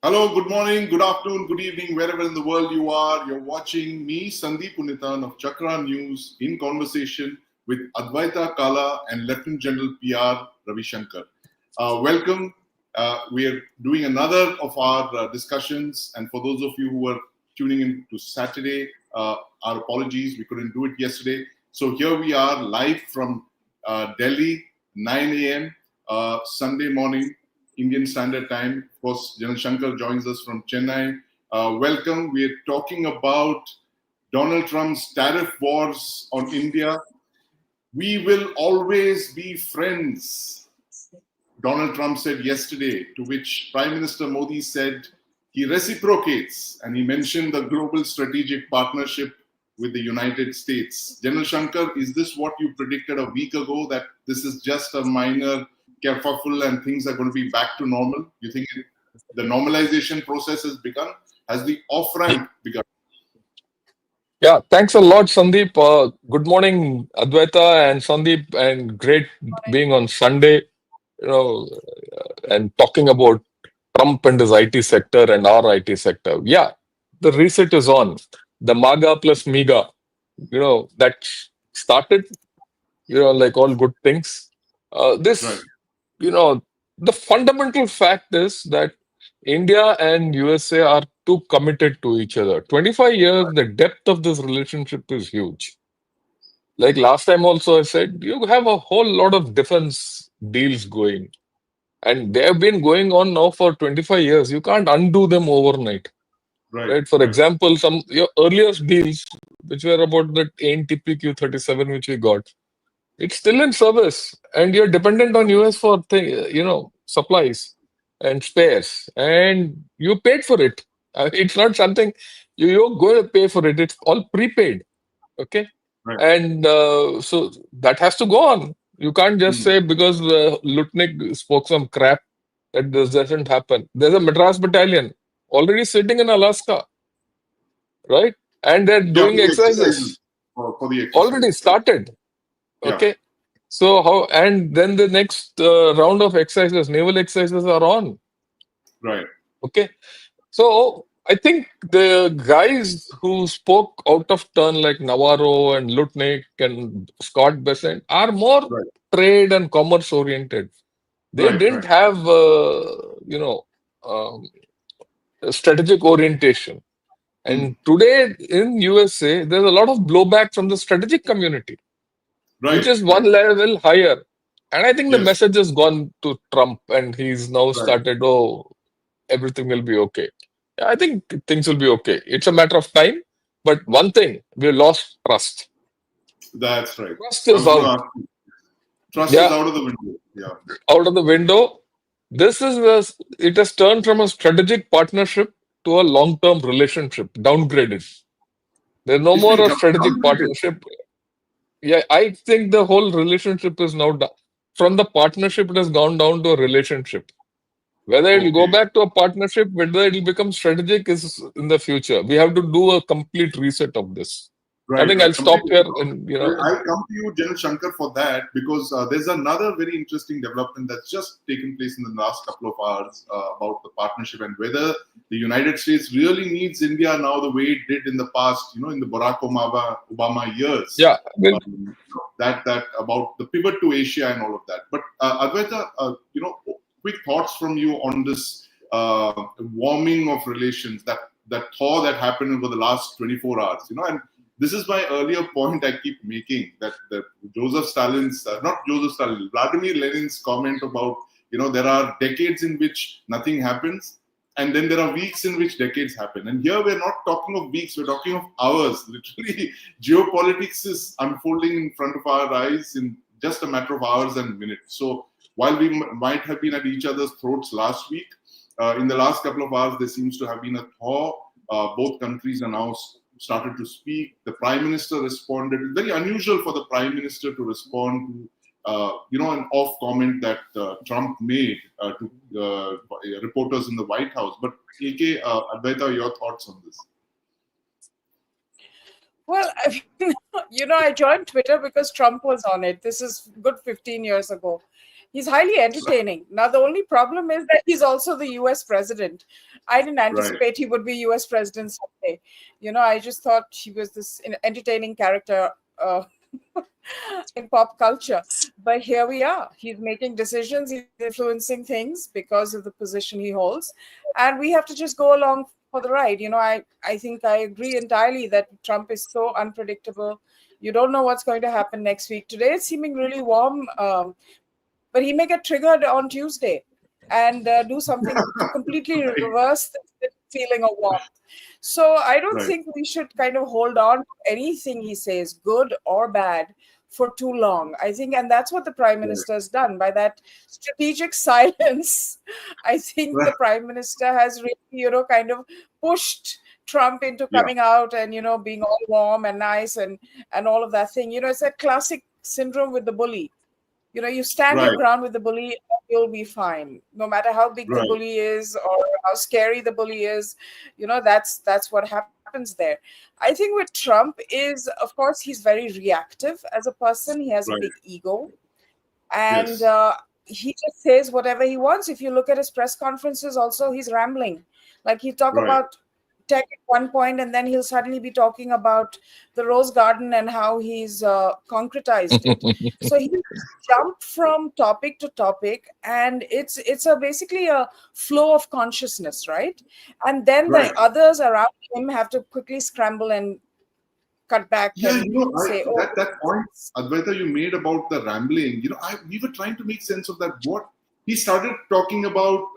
Hello, good morning, good afternoon, good evening, wherever in the world you are. You're watching me, Sandeep Unitan of Chakra News, in conversation with Advaita Kala and Lieutenant General PR Ravi Shankar. Welcome. We are doing another of our discussions, and for those of you who are tuning in to Saturday, our apologies, we couldn't do it yesterday. So here we are live from Delhi, 9 a.m. Sunday morning. Indian Standard Time. Of course, General Shankar joins us from Chennai. Welcome. We're talking about Donald Trump's tariff wars on India. We will always be friends, Donald Trump said yesterday, to which Prime Minister Modi said he reciprocates, and he mentioned the global strategic partnership with the United States. General Shankar, is this what you predicted a week ago, that this is just a minor kerfuffle and things are going to be back to normal? You think the normalization process has begun? Has the off-ramp begun? Yeah, thanks a lot, Sandeep. Good morning, Advaita and Sandeep, and great being on Sunday, and talking about Trump and his IT sector and our IT sector. Yeah, the reset is on. The MAGA plus MEGA, that started, like all good things. This, Right. The fundamental fact is that India and USA are too committed to each other. 25 years, the depth of this relationship is huge. Like last time also I said, you have a whole lot of defense deals going. And they have been going on now for 25 years. You can't undo them overnight. Right. Right? For Right. example, some your earliest deals, which were about that AIM TPQ-37, which we got, it's still in service, and you're dependent on US for supplies and spares, and you paid for it. It's not something you're going to pay for it. It's all prepaid. Okay, Right. and so that has to go on. You can't just say because Lutnick spoke some crap that this doesn't happen. There's a Madras battalion already sitting in Alaska, right? And they're Yeah, for doing the exercises. exercises. For the Already exercises. Right. started. Yeah. Okay. So how, and then the next round of exercises, naval exercises are on. Right. Okay. So I think the guys who spoke out of turn, like Navarro and Lutnick and Scott Bessent, are more Right. trade and commerce oriented. They Right. didn't Right. have, um, a strategic orientation. And today in USA, there's a lot of blowback from the strategic community, which Right. is Right. one level higher. And I think the Yes. message has gone to Trump, and he's now Right. started, oh, everything will be okay. Yeah, I think things will be okay. It's a matter of time. But one thing, we lost trust. That's right. Trust I is was going to out. ask you. Trust is Yeah, out of the window. Yeah. out of the window. It has turned from a strategic partnership to a long-term relationship, downgraded. There's no It's more been a strategic downgraded. partnership. Yeah, I think the whole relationship is now from the partnership, it has gone down to a relationship. Whether it will go Okay. back to a partnership, whether it will become strategic is in the future. We have to do a complete reset of this. I Right, think right. I'll stop Completely. here and I'll come to you, General Shankar, for that because there's another very interesting development that's just taken place in the last couple of hours about the partnership and whether the United States really needs India now the way it did in the past, in the Barack Obama years. yeah, well, That about the pivot to Asia and all of that. But Advaita, quick thoughts from you on this warming of relations, that thaw that happened over the last 24 hours, and this is my earlier point I keep making, that Vladimir Lenin's comment about, there are decades in which nothing happens, and then there are weeks in which decades happen. And here we're not talking of weeks, we're talking of hours. Literally, geopolitics is unfolding in front of our eyes in just a matter of hours and minutes. So while we might have been at each other's throats last week, in the last couple of hours, there seems to have been a thaw. Both countries are now started to speak. The Prime Minister responded. It's very unusual for the Prime Minister to respond to, an off comment that Trump made to reporters in the White House. But AK, Advaita, your thoughts on this? Well, I joined Twitter because Trump was on it. This is good 15 years ago. He's highly entertaining. Now, the only problem is that he's also the US president. I didn't Right. anticipate he would be US president someday. I just thought he was this entertaining character in pop culture. But here we are. He's making decisions, he's influencing things because of the position he holds. And we have to just go along for the ride. I think I agree entirely that Trump is so unpredictable. You don't know what's going to happen next week. Today it's seeming really warm, but he may get triggered on Tuesday and do something to completely Right. reverse the feeling of warmth. So I don't Right. think we should kind of hold on to anything he says, good or bad, for too long. I think, and that's what the Prime Minister has done by that strategic silence. I think the Right. Prime Minister has really, kind of pushed Trump into Yeah. coming out and being all warm and nice and all of that thing. It's that classic syndrome with the bully. You stand your Right. ground with the bully, you'll be fine. No matter how big the Right. bully is or how scary the bully is, that's what happens there. I think with Trump is, of course, he's very reactive as a person. He has a Right. big ego, and Yes. he just says whatever he wants. If you look at his press conferences, also he's rambling. Like he talk Right. about tech at one point, and then he'll suddenly be talking about the rose garden and how he's concretized it. So he jump from topic to topic, and it's a basically a flow of consciousness, right? And then the Right. others around him have to quickly scramble and cut back Yeah, and say, oh, that point, Advaita, you made about the rambling. We were trying to make sense of that. What he started talking about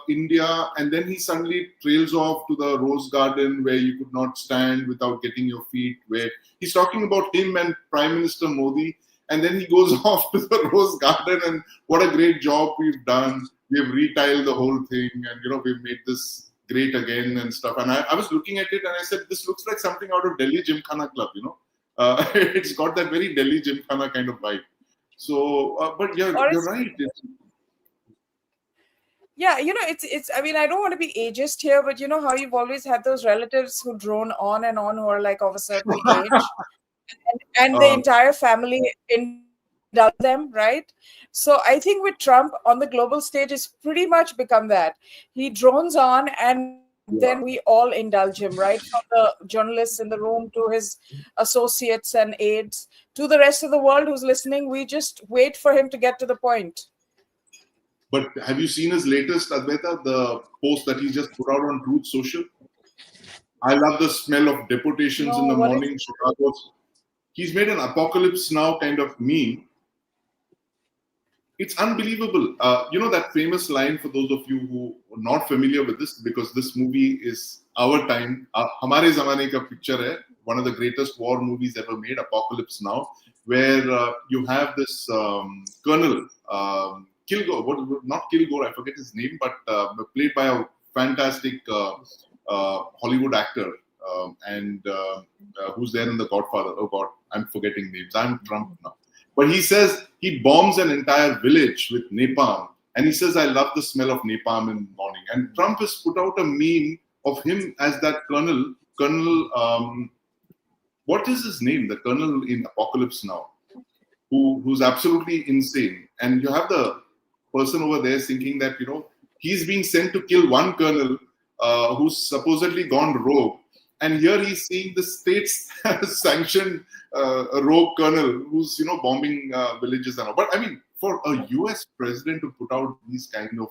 India, and then he suddenly trails off to the rose garden where you could not stand without getting your feet wet. He's talking about him and Prime Minister Modi, and then he goes off to the rose garden and what a great job we've done. We've retiled the whole thing, and we've made this great again and stuff. And I was looking at it and I said, this looks like something out of Delhi Gymkhana Club, it's got that very Delhi Gymkhana kind of vibe. So, but yeah, or you're it's right. yeah, it's I mean, I don't want to be ageist here, but you know how you've always had those relatives who drone on and on who are like of a certain age, and the entire family indulge them, right? So I think with Trump on the global stage, it's pretty much become that. He drones on, and then we all indulge him, right? From the journalists in the room to his associates and aides to the rest of the world who's listening. We just wait for him to get to the point. But have you seen his latest, Advaita, the post that he just put out on Truth Social? I love the smell of deportations in the No, what morning. Chicago. He's made an apocalypse now kind of meme. It's unbelievable. That famous line, for those of you who are not familiar with this, because this movie is our time. Hamare Zamane ka picture hai, one of the greatest war movies ever made, Apocalypse Now, where you have this Colonel Kilgore, not Kilgore, I forget his name, but played by a fantastic Hollywood actor, and who's there in The Godfather. Oh God, I'm forgetting names. I'm Trump now. But he says he bombs an entire village with napalm. And he says, I love the smell of napalm in the morning. And Trump has put out a meme of him as that Colonel, what is his name? The Colonel in Apocalypse Now, who's absolutely insane. And you have the person over there thinking that, he's being sent to kill one colonel who's supposedly gone rogue. And here he's seeing the state's sanctioned rogue colonel who's, bombing villages and all. But I mean, for a US president to put out these kind of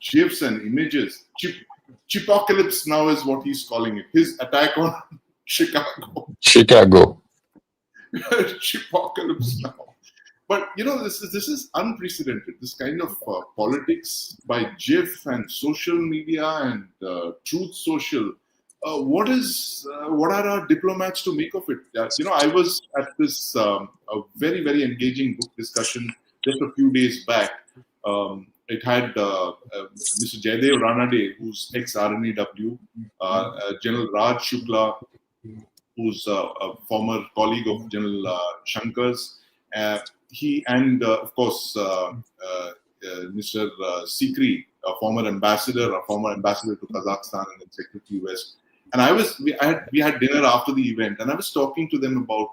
GIFs and images, Chipocalypse Now is what he's calling it. His attack on Chicago. Chipocalypse Now. But this is unprecedented. This kind of politics by GIF and social media and Truth Social. What are our diplomats to make of it? I was at this a very, very engaging book discussion just a few days back. It had Mr. Jaidev Ranade, who's ex-RNEW, General Raj Shukla, who's a former colleague of General Shankar's. He and, of course, Mr. Sikri, a former ambassador to Kazakhstan and then Secretary West. And we had dinner after the event, and I was talking to them about,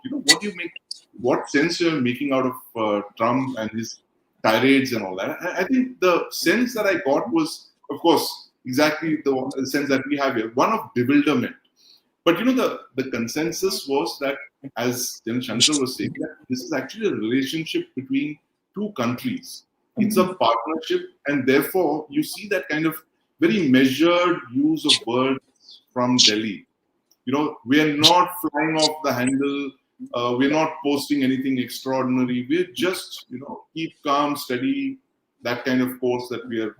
what sense you're making out of Trump and his tirades and all that. I think the sense that I got was, of course, exactly the sense that we have here, one of bewilderment. But the consensus was that, as Jan Shankar was saying, that this is actually a relationship between two countries. It's a partnership, and therefore you see that kind of very measured use of words from Delhi. We are not flying off the handle. We're not posting anything extraordinary. We're just, keep calm, steady, that kind of course that we are,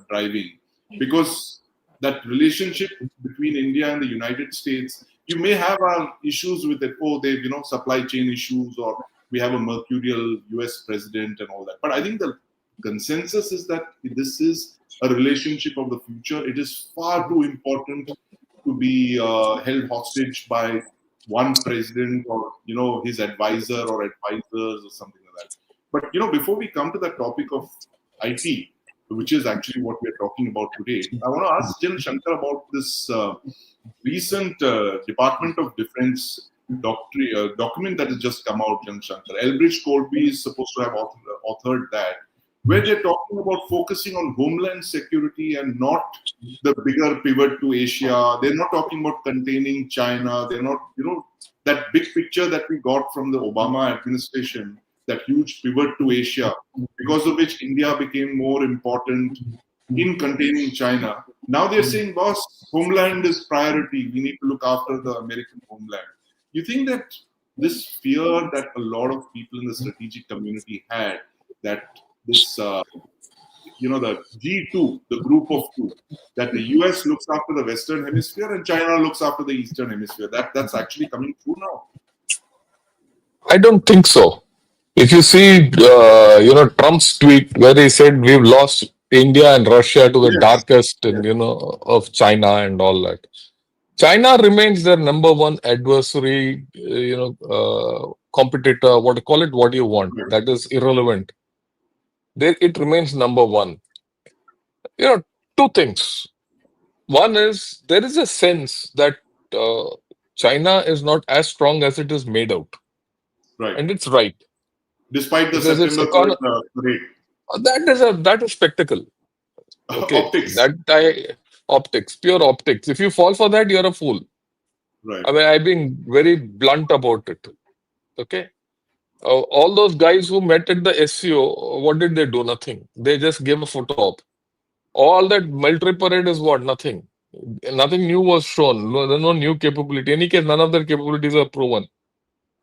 driving. Because that relationship between India and the United States, you may have issues with it. Oh, they've, supply chain issues, or we have a mercurial US president and all that. But I think the consensus is that this is a relationship of the future. It is far too important to be held hostage by one president or his advisor or advisors or something like that. But before we come to the topic of IT, which is actually what we're talking about today, I want to ask Jan Shankar about this recent Department of Defense document that has just come out, Jan Shankar. Elbridge Colby is supposed to have authored that, where they're talking about focusing on homeland security and not the bigger pivot to Asia. They're not talking about containing China. They're not, that big picture that we got from the Obama administration, that huge pivot to Asia, because of which India became more important in containing China. Now they're saying, boss, homeland is priority. We need to look after the American homeland. You think that this fear that a lot of people in the strategic community had, that this, the G2, the group of two, that the US looks after the Western Hemisphere and China looks after the Eastern Hemisphere, that's actually coming true now? I don't think so. If you see, Trump's tweet where he said we've lost India and Russia to the darkest, and of China and all that. China remains their number one adversary, competitor. What do you want? That is irrelevant. It remains number one. Two things. One is there is a sense that China is not as strong as it is made out, right? And it's right. Despite the Because September 3rd parade. That is spectacle. Okay. Optics. Optics, pure optics. If you fall for that, you're a fool. Right. I mean, I've been very blunt about it. Okay. All those guys who met at the SCO, what did they do? Nothing. They just gave a photo op. All that military parade is what? Nothing. Nothing new was shown. There's no new capability. In any case, none of their capabilities are proven.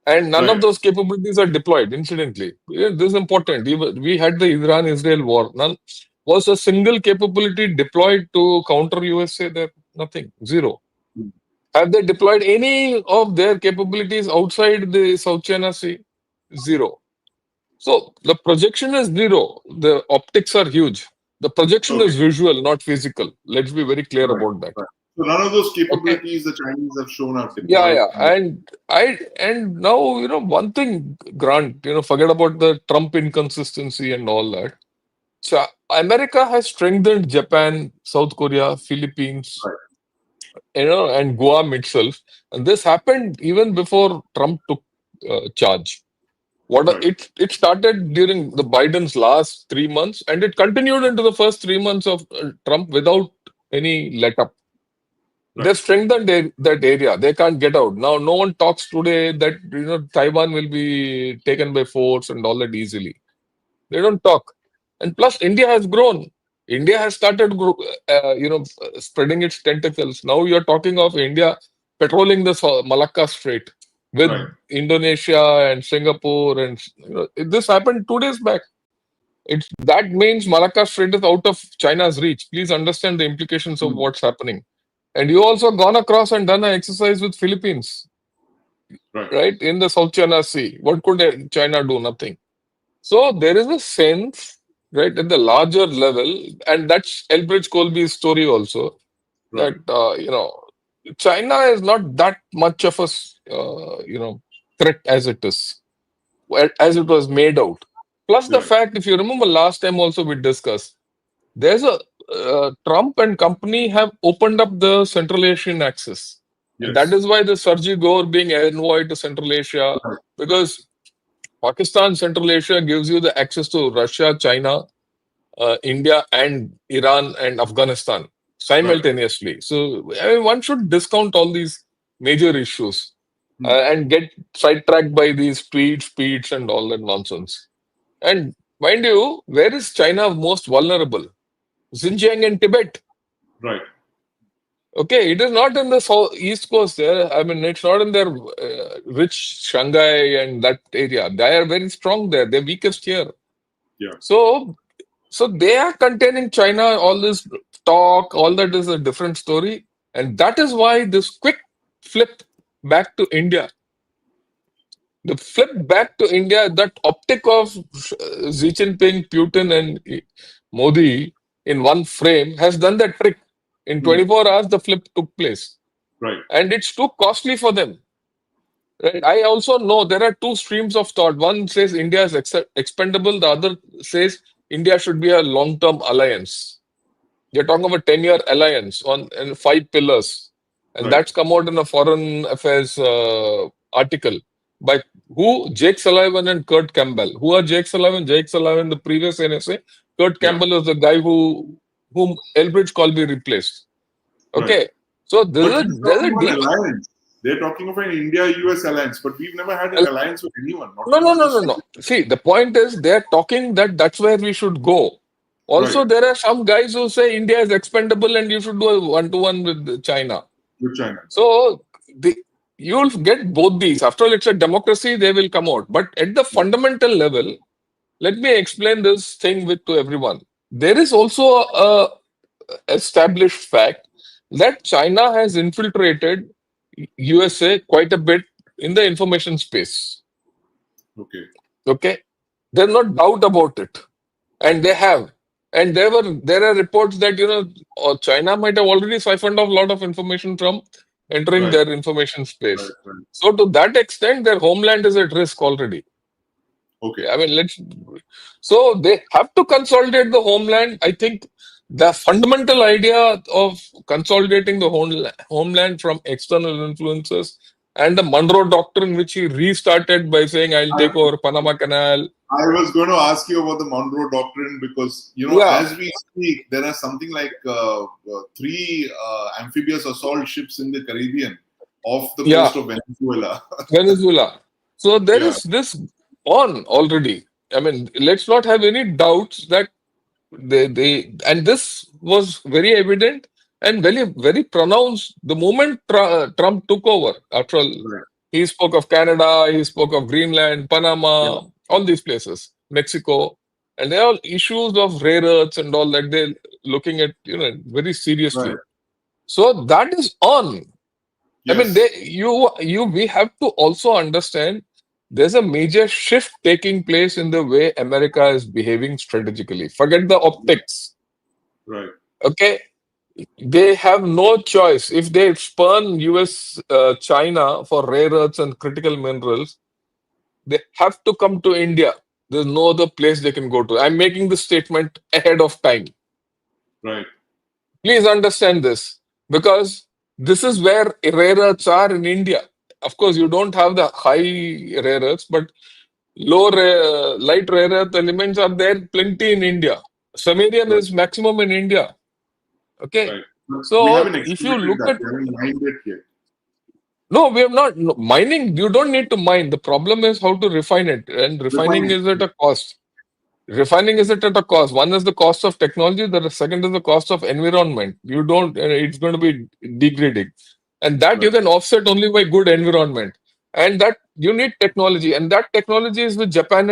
And none of those capabilities are deployed, incidentally. This is important. We had the Iran-Israel war. None was a single capability deployed to counter USA. There, nothing. Zero. Have they deployed any of their capabilities outside the South China Sea? Zero. So the projection is zero. The optics are huge. The projection is visual, not physical. Let's be very clear about that. Right. So none of those capabilities the Chinese have shown are deployed. Yeah. And now, one thing, Grant, forget about the Trump inconsistency and all that. So America has strengthened Japan, South Korea, Philippines, and Guam itself. And this happened even before Trump took charge. It started during the Biden's last 3 months, and it continued into the first 3 months of Trump without any let-up. They've strengthened that area. They can't get out. Now, no one talks today that Taiwan will be taken by force and all that easily. They don't talk. And plus, India has grown. India has started, spreading its tentacles. Now you're talking of India patrolling the Malacca Strait with Indonesia and Singapore, and this happened 2 days back. That means Malacca Strait is out of China's reach. Please understand the implications of what's happening. And you also gone across and done an exercise with Philippines, right, in the South China Sea. What could China do? Nothing. So there is a sense, right, at the larger level, and that's Elbridge Colby's story also, that China is not that much of a threat as it is, as it was made out. Plus the fact, if you remember last time also we discussed, there's a Trump and company have opened up the Central Asian axis. And that is why the Sergey Gore being envoyed to Central Asia, because Pakistan, Central Asia gives you the access to Russia, China, India, and Iran and Afghanistan simultaneously. So I mean, one should discount all these major issues and get sidetracked by these speeds, and all that nonsense. And mind you, where is China most vulnerable? Xinjiang and Tibet. Right. Okay, it is not in the east coast there. I mean, it's not in their rich Shanghai and that area. They are very strong there. They're weakest here. Yeah. So they are containing China. All this talk, all that is a different story. And that is why this quick flip back to India. The flip back to India, that optic of Xi Jinping, Putin, and Modi in one frame has done that trick. In 24 hours, the flip took place. Right. And it's too costly for them. Right? I also know there are two streams of thought. One says India is expendable. The other says India should be a long-term alliance. You're talking of a 10-year alliance and 5 pillars. And Right. that's come out in a foreign affairs article by who? Jake Sullivan and Kurt Campbell. Who are Jake Sullivan? Jake Sullivan, the previous NSA. Kurt Campbell is the guy whom Elbridge Colby replaced. Okay. Right. So But there's he's a talking about deep. alliance. They're talking of an India-US alliance, but we've never had an alliance with anyone. No. See, the point is they're talking that's where we should go. Also, Right. there are some guys who say India is expendable and you should do a one-to-one with China. With China. So you'll get both these. After all, it's a democracy, they will come out. But at the fundamental level, let me explain this thing to everyone. There is also a established fact that China has infiltrated USA quite a bit in the information space. Okay, there's no doubt about it, and they have. And there are reports that China might have already siphoned off a lot of information from entering Right. their information space. Right. So to that extent, their homeland is at risk already. Okay. I mean, so they have to consolidate the homeland. I think the fundamental idea of consolidating the homeland from external influences and the Monroe Doctrine, which he restarted by saying, I'll take over Panama Canal. I was going to ask you about the Monroe Doctrine because, as we speak, there are something like 3 amphibious assault ships in the Caribbean off the coast of Venezuela. So there is this on already. I mean, let's not have any doubts that and this was very evident and very, very pronounced the moment Trump took over. After all, he spoke of Canada, he spoke of Greenland, Panama, all these places, Mexico, and they're all issues of rare earths and all that they're looking at, very seriously. Right. So that is on. Yes. I mean, we have to also understand there's a major shift taking place in the way America is behaving strategically. Forget the optics. Right. Okay. They have no choice. If they spurn China for rare earths and critical minerals, they have to come to India. There's no other place they can go to. I'm making this statement ahead of time. Right. Please understand this, because this is where rare earths are in India. Of course, you don't have the high rare earths, but light rare earth elements are there plenty in India. Samarian is maximum in India. Okay. Right. So if you look at, we haven't mined it yet. No, we have not. No, mining, you don't need to mine. The problem is how to refine it. And refining is at a cost. Refining is at a cost. One is the cost of technology. The second is the cost of environment. It's going to be degrading. And that you can offset only by good environment. And that you need technology. And that technology is with Japan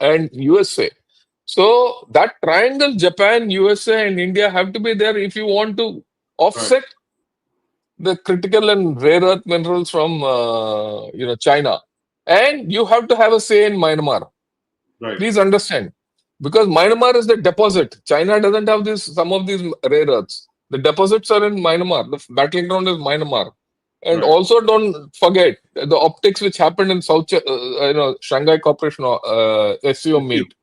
and USA. So that triangle, Japan, USA, and India have to be there if you want to offset the critical and rare earth minerals from China. And you have to have a say in Myanmar. Right. Please understand. Because Myanmar is the deposit. China doesn't have some of these rare earths. The deposits are in Myanmar. The battleground is Myanmar. And also don't forget the optics which happened in South Shanghai Cooperation SCO meet.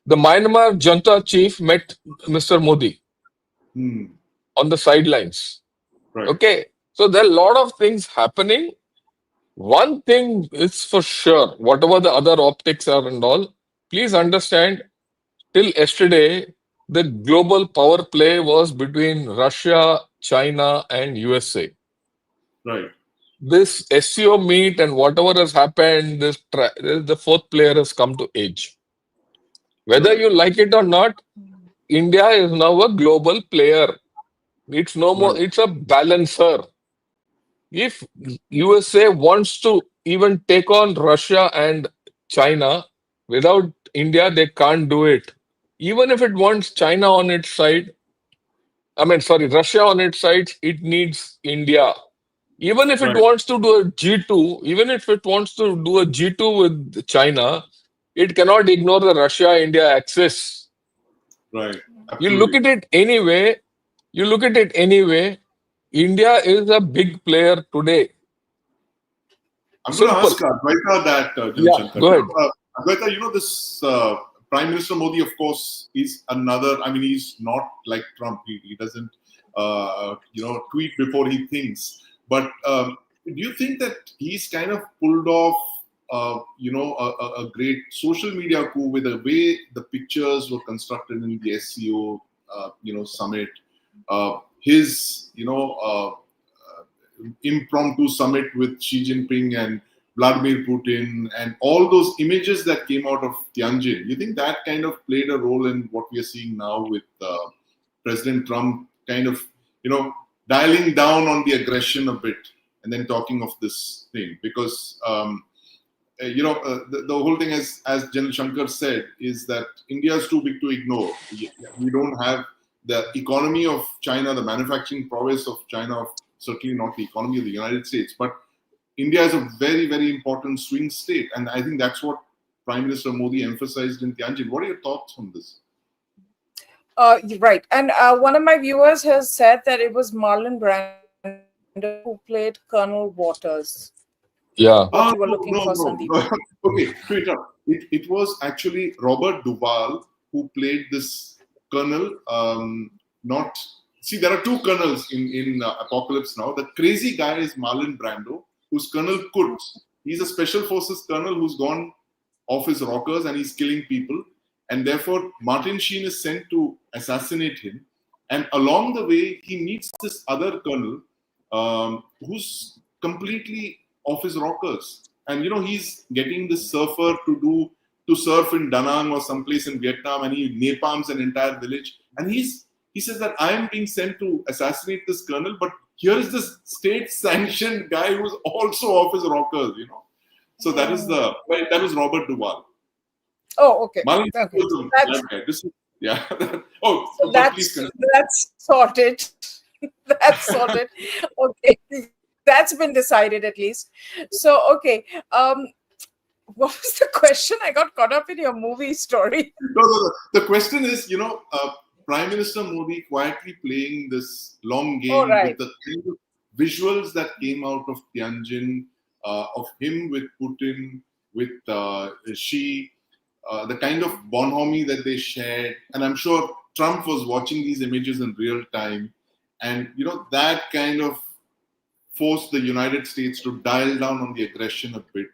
The Myanmar junta chief met Mr. Modi on the sidelines. Right. Okay. So there are a lot of things happening. One thing is for sure, whatever the other optics are and all, please understand, till yesterday, the global power play was between Russia, China, and USA. Right. This SCO meet and whatever has happened, the fourth player has come to age. Whether Right. you like it or not, India is now a global player. It's no more, Right. it's a balancer. If USA wants to even take on Russia and China without India, they can't do it. Even if it wants China on its side, Russia on its side, it needs India. Even if it Right. wants to do a G2, even if it wants to do a G2 with China, it cannot ignore the Russia-India axis. Right. You look Absolutely. at it anyway, India is a big player today. I'm going to Simple. ask Advaita that, Yeah, Shankar. go ahead. Advaita, this Prime Minister Modi, of course, is another. I mean, he's not like Trump. He doesn't, tweet before he thinks. But do you think that he's kind of pulled off, a great social media coup with the way the pictures were constructed in the SCO, summit? His, impromptu summit with Xi Jinping and Vladimir Putin and all those images that came out of Tianjin. You think that kind of played a role in what we are seeing now with President Trump kind of, dialing down on the aggression a bit and then talking of this thing? Because, the whole thing, as General Shankar said, is that India is too big to ignore. We don't have the economy of China, the manufacturing prowess of China, certainly not the economy of the United States, but India is a very, very important swing state. And I think that's what Prime Minister Modi emphasized in Tianjin. What are your thoughts on this? Right. And one of my viewers has said that it was Marlon Brando who played Colonel Waters. Yeah. What you were looking for, no. Sandeep. Okay, to interrupt. It was actually Robert Duvall who played this colonel. Not See, there are two colonels in Apocalypse Now. The crazy guy is Marlon Brando, who's Colonel Kurtz. He's a special forces colonel who's gone off his rockers and he's killing people. And therefore, Martin Sheen is sent to assassinate him. And along the way, he meets this other colonel who's completely off his rockers. And, he's getting this surfer to surf in Da Nang or someplace in Vietnam, and he napalms an entire village. And he says that I am being sent to assassinate this colonel, but here is this state-sanctioned guy who's also off his rockers, So that was Robert Duvall. Oh, okay. Marlon Okay. was a bad guy. Yeah. So that's sorted. That's sorted. Okay. That's been decided at least. So, okay. What was the question? I got caught up in your movie story. No. The question is, Prime Minister Modi quietly playing this long game with the kind of visuals that came out of Tianjin, of him with Putin, with Xi, the kind of bonhomie that they shared. And I'm sure Trump was watching these images in real time. And, that kind of forced the United States to dial down on the aggression a bit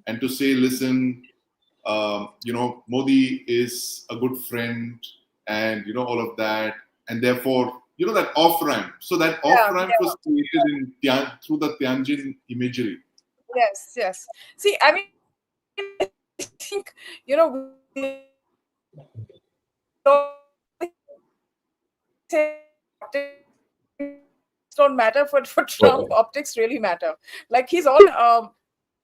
and to say, listen, Modi is a good friend and, all of that. And therefore, that off-ramp. So that off-ramp was created through the Tianjin imagery. Yes. See, I mean, I think, don't matter for Trump. Optics really matter. Like he's all.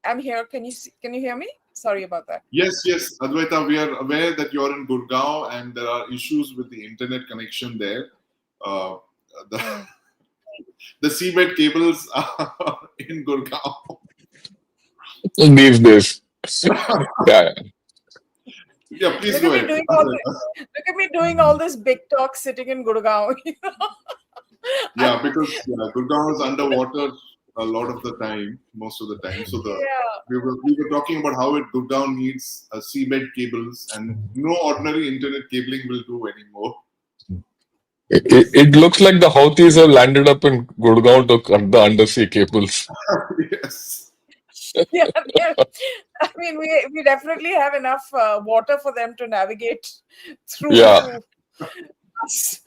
I'm here. Can you hear me? Sorry about that. Yes, Advaita. We are aware that you're in Gurgaon and there are issues with the internet connection there. The seabed cables are in Gurgaon. These days. Yeah, please go ahead. Look at me doing all this big talk sitting in Gurgaon. Yeah, because Gurgaon is underwater a lot of the time, most of the time. So we were talking about how Gurgaon needs seabed cables, and no ordinary internet cabling will do anymore. It looks like the Houthis have landed up in Gurgaon to cut the undersea cables. Yes. Yeah, I mean, we definitely have enough water for them to navigate through Yeah. to us.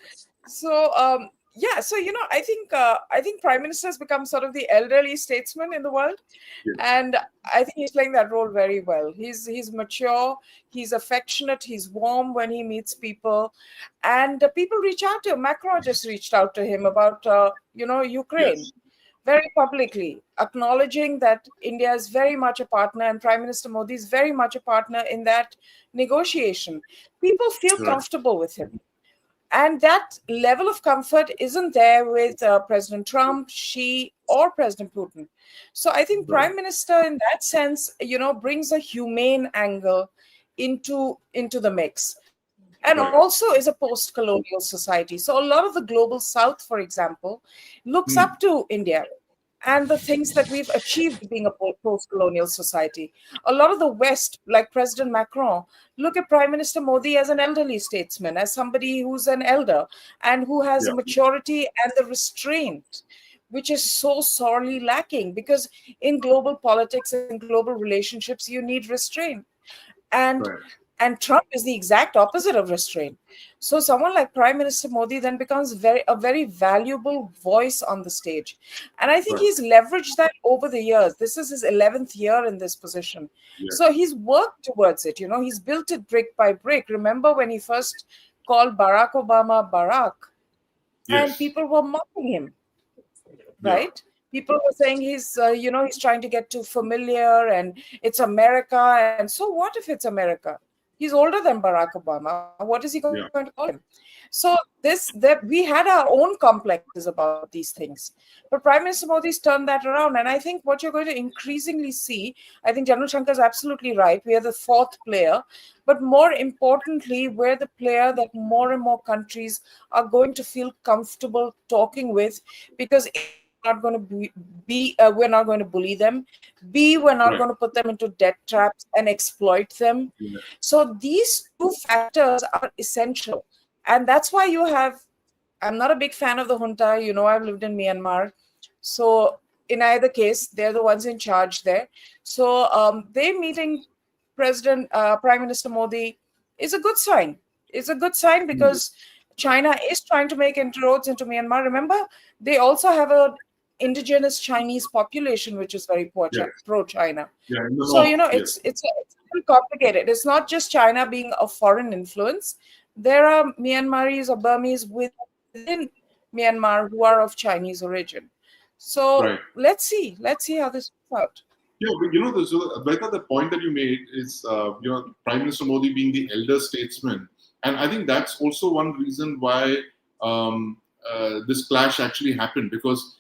So yeah, so I think prime ministers become sort of the elderly statesman in the world, Yes. and I think he's playing that role very well. He's mature, he's affectionate, he's warm when he meets people, and people reach out to him. Macron just reached out to him about Ukraine, Yes. very publicly, acknowledging that India is very much a partner and Prime Minister Modi is very much a partner in that negotiation. People feel Right. comfortable with him. And that level of comfort isn't there with President Trump, Xi, or President Putin. So I think Right. Prime Minister, in that sense, brings a humane angle into the mix, and Right. also is a post-colonial society. So a lot of the global South, for example, looks up to India and the things that we've achieved being a post-colonial society. A lot of the West, like President Macron, look at Prime Minister Modi as an elderly statesman, as somebody who's an elder and who has Yeah. a maturity and the restraint, which is so sorely lacking, because in global politics and global relationships, you need restraint. And Right. and Trump is the exact opposite of restraint. So someone like Prime Minister Modi then becomes a very valuable voice on the stage. And I think Right. he's leveraged that over the years. This is his 11th year in this position. Yes. So he's worked towards it. He's built it brick by brick. Remember when he first called Barack Obama Barack, and Yes. people were mocking him, Yeah. right? People were saying he's trying to get too familiar and it's America. And so what if it's America? He's older than Barack Obama. What is he going Yeah. to call him? So we had our own complexes about these things. But Prime Minister Modi's turned that around. And I think what you're going to increasingly see, I think General Shankar is absolutely right. We are the fourth player. But more importantly, we're the player that more and more countries are going to feel comfortable talking with, because not going to we're not going to bully them. B, we're not Right. going to put them into debt traps and exploit them. Yeah. So these two factors are essential. And that's why I'm not a big fan of the junta. I've lived in Myanmar. So in either case, they're the ones in charge there. So they meeting Prime Minister Modi is a good sign. It's a good sign because China is trying to make inroads into Myanmar. Remember, they also have an indigenous Chinese population, which is very Yes. pro-China. Yeah. In the So, north, it's very complicated. It's not just China being a foreign influence. There are Myanmaris or Burmese within Myanmar who are of Chinese origin. So Right. let's see how this works out. Yeah, but Advaita, the point that you made is, Prime Minister Modi being the elder statesman, and I think that's also one reason why this clash actually happened, because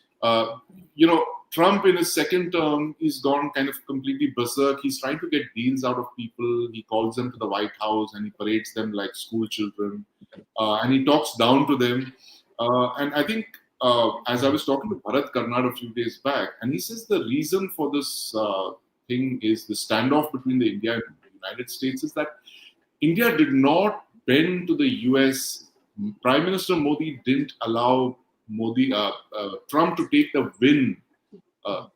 Trump in his second term, he's gone kind of completely berserk. He's trying to get deals out of people. He calls them to the White House and he parades them like school children, and he talks down to them. And I think, as I was talking to Bharat Karnad a few days back, and he says the reason for this thing is the standoff between the India and the United States is that India did not bend to the US. Prime Minister Modi didn't allow Trump to take the win,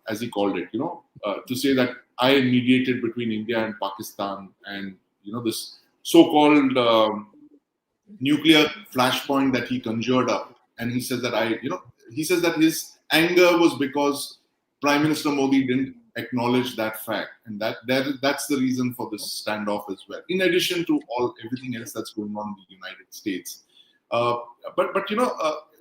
as he called it, to say that I mediated between India and Pakistan, and this so-called nuclear flashpoint that he conjured up. And he says that his anger was because Prime Minister Modi didn't acknowledge that fact, and that's the reason for this standoff as well. In addition to everything else that's going on in the United States, but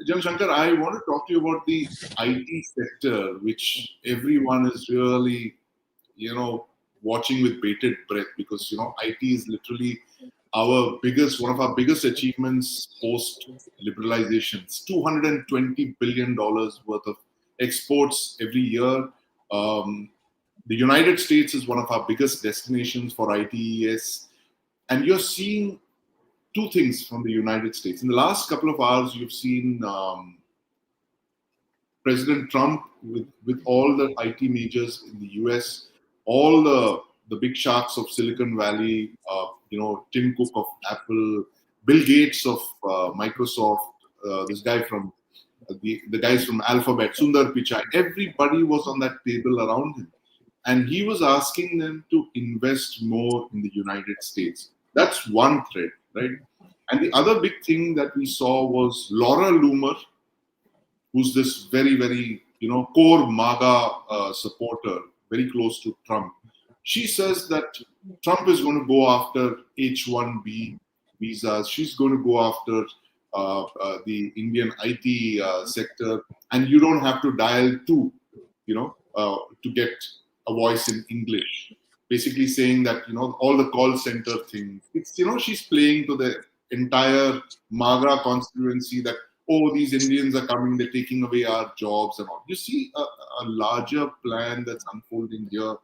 Jan Shankar, I want to talk to you about the IT sector, which everyone is really watching with bated breath, because IT is literally one of our biggest achievements post liberalizations. $220 billion worth of exports every year. The United States is one of our biggest destinations for ITES, and you're seeing two things from the United States. In the last couple of hours, you've seen President Trump with all the IT majors in the US, all the big sharks of Silicon Valley, Tim Cook of Apple, Bill Gates of Microsoft, this guy from the guys from Alphabet, Sundar Pichai. Everybody was on that table around him, and he was asking them to invest more in the United States. That's one thread, right? And the other big thing that we saw was Laura Loomer, who's this very, very, core MAGA supporter, very close to Trump. She says that Trump is going to go after H-1B visas. She's going to go after the Indian IT sector, and you don't have to dial two, to get a voice in English. Basically saying that, all the call center things. It's, she's playing to the entire MAGA constituency that, oh, these Indians are coming, they're taking away our jobs and all. You see a larger plan that's unfolding here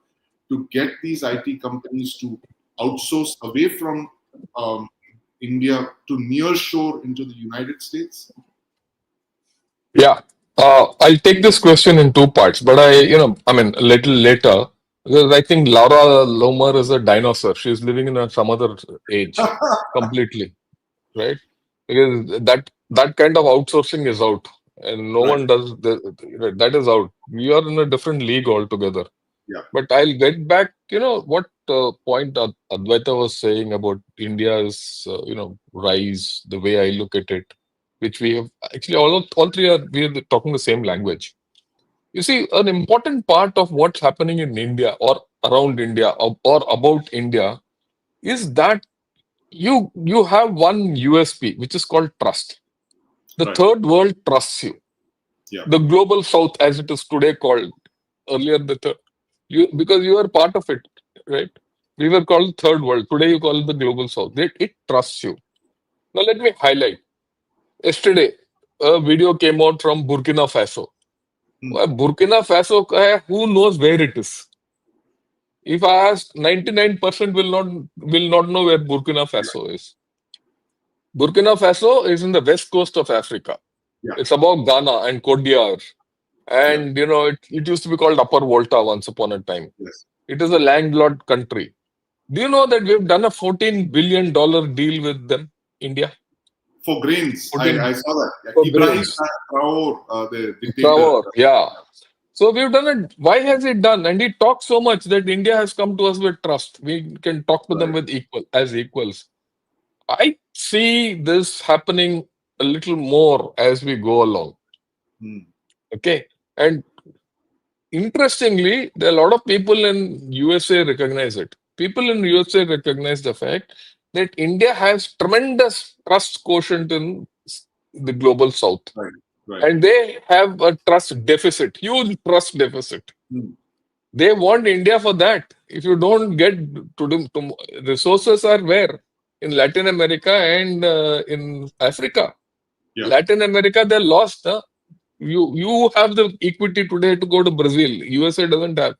to get these IT companies to outsource away from India to nearshore into the United States? Yeah. I'll take this question in two parts, but a little later, because I think Laura Loomer is a dinosaur. She's living in some other age completely, right? Because that kind of outsourcing is out, and no Right. one does that is out. We are in a different league altogether. Yeah. But I'll get back, what point Advaita was saying about India's, rise, the way I look at it, which we have actually all three we are talking the same language. You see, an important part of what's happening in India or around India or about India is that you have one USP, which is called trust. The Right. third world trusts you. Yeah. The global south, as it is today called, earlier because you are part of it, right? We were called third world. Today you call it the global south. It trusts you. Now let me highlight. Yesterday, a video came out from Burkina Faso. Burkina Faso, who knows where it is? If I ask, 99% will not know where Burkina Faso is. Burkina Faso is in the west coast of Africa. Yeah. It's above Ghana and Cote d'Ivoire. And, it used to be called Upper Volta once upon a time. Yes. It is a landlocked country. Do you know that we've done a $14 billion deal with them, India? For grains. I saw that. Yeah. For Ibrahim grains. Traore, the dictator. Traore, yeah. So we've done it. Why has it done? And he talks so much that India has come to us with trust. We can talk to them with as equals. I see this happening a little more as we go along. Okay. And interestingly, there are a lot of people in USA recognize it. People in USA recognize the fact that India has tremendous trust quotient in the global south. Right. And they have a trust deficit, huge trust deficit. They want India for that. If you don't get to resources are where? In Latin America and in Africa. Yeah. Latin America, they're lost. Huh? You have the equity today to go to Brazil. USA doesn't have.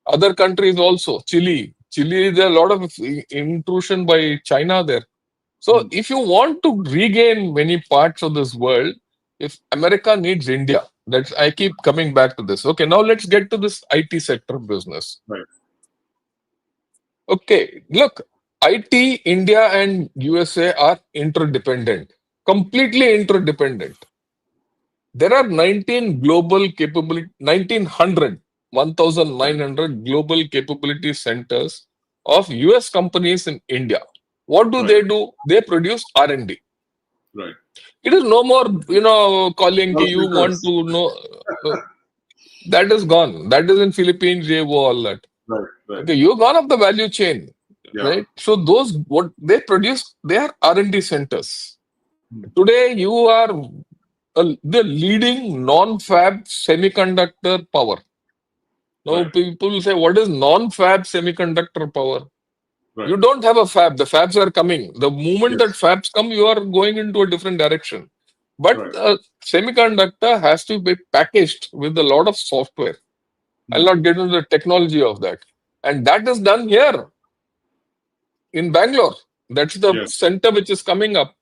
Other countries also. Chile, there are a lot of intrusion by China there. So if you want to regain many parts of this world, if America needs India, I keep coming back to this. Okay, now let's get to this IT sector business. Right. Okay, look, IT, India and USA are interdependent, completely interdependent. There are 19 global capability, 1,900 global capability centers of US companies in India. What do they do? They produce R&D. Right. It is no more, calling you want to know. That is gone. That is in Philippines, all that. Right. Okay, you've gone up the value chain, right? So those, what they produce, they are R&D centers. Today, you are the leading non-fab semiconductor power. Now, people say, what is non-fab semiconductor power? Right. You don't have a fab. The fabs are coming. The moment that fabs come, you are going into a different direction. But semiconductor has to be packaged with a lot of software. I'll not get into the technology of that. And that is done here in Bangalore. That's the center which is coming up.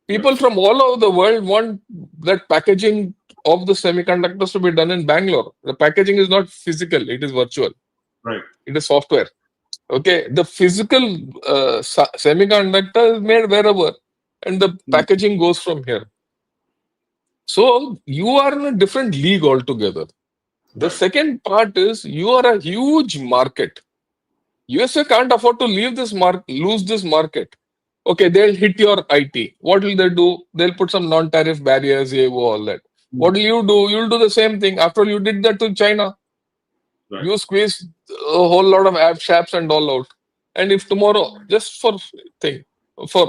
People from all over the world want that packaging of the semiconductors to be done in Bangalore. The packaging is not physical, it is virtual. Right. It is software. Okay, the physical semiconductor is made wherever, and the packaging goes from here. So you are in a different league altogether. The Right. second part is you are a huge market. USA can't afford to lose this market. Okay, they'll hit your IT. What will they do? They'll put some non-tariff barriers, all that. What Hmm. will you do? You'll do the same thing. After all, you did that to China. Right. You squeeze a whole lot of apps and all out. And if tomorrow, just for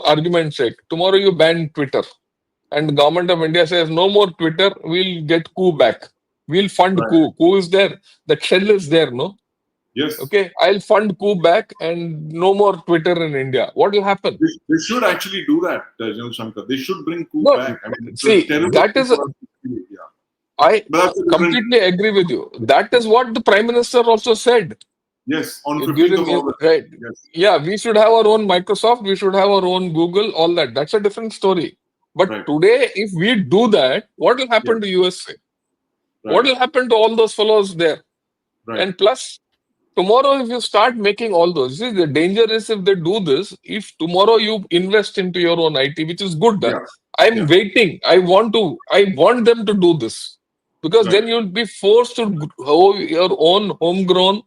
argument's sake, tomorrow you ban Twitter, and the government of India says no more Twitter, we'll get coup back. We'll fund Right. coup. Coup is there. The shell is there, no? Yes. Okay, I'll fund coup back and no more Twitter in India. What will happen? They should actually do that, General Shankar. They should bring coup No, back. I mean, it's see, terrible that is, for us to see it, yeah. I But that's a different. completely agree with you. That is what the Prime Minister also said Yes, on 15th during of August. right. Yes. Yeah, we should have our own Microsoft, we should have our own Google, all that. That's a different story. But Right. today, if we do that, what will happen to USA? Right. What will happen to all those fellows there? Right. And plus, tomorrow, if you start making all those, see, the danger is if they do this, if tomorrow you invest into your own IT, which is good, Yeah. I'm Yeah. waiting. I want them to do this, because then Right. you'll be forced to grow your own homegrown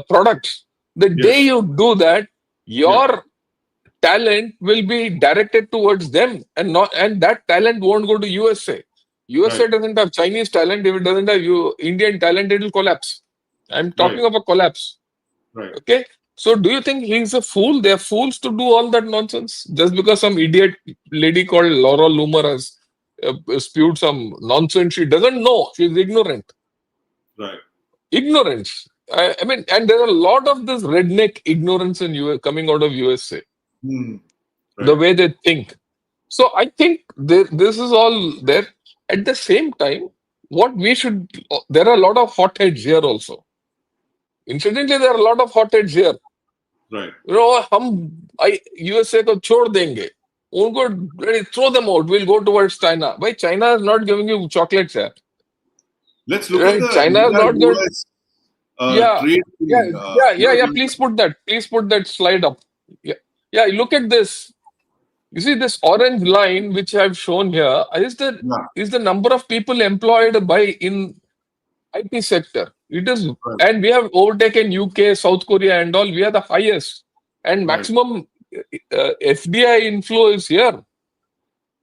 products. The day Yes. you do that, your talent will be directed towards them, and that talent won't go to USA. USA Right. doesn't have Chinese talent. If it doesn't have Indian talent, it will collapse. I'm talking Right. of a collapse. Right. Okay. So do you think he's a fool? They're fools to do all that nonsense just because some idiot lady called Laura Loomer has spewed some nonsense. She doesn't know. She's ignorant. Right. Ignorance. I mean, and there's a lot of this redneck ignorance in coming out of USA. Hmm. The Right. way they think. So I think this is all there. At the same time, there are a lot of hotheads here also. Incidentally, there are a lot of hotheads here. Right. USA को छोड़ देंगे, उनको throw them out. We'll go towards China. Why China is not giving you chocolates here? Let's look Right? at the China is not good. India-US Yeah, trade yeah, thing. yeah. Please put that slide up. Yeah. Look at this. You see this orange line which I've shown here Yeah. is the number of people employed in IT sector. It is, Right. and we have overtaken UK, South Korea, and all. We are the highest, and Right. maximum FDI inflow is here.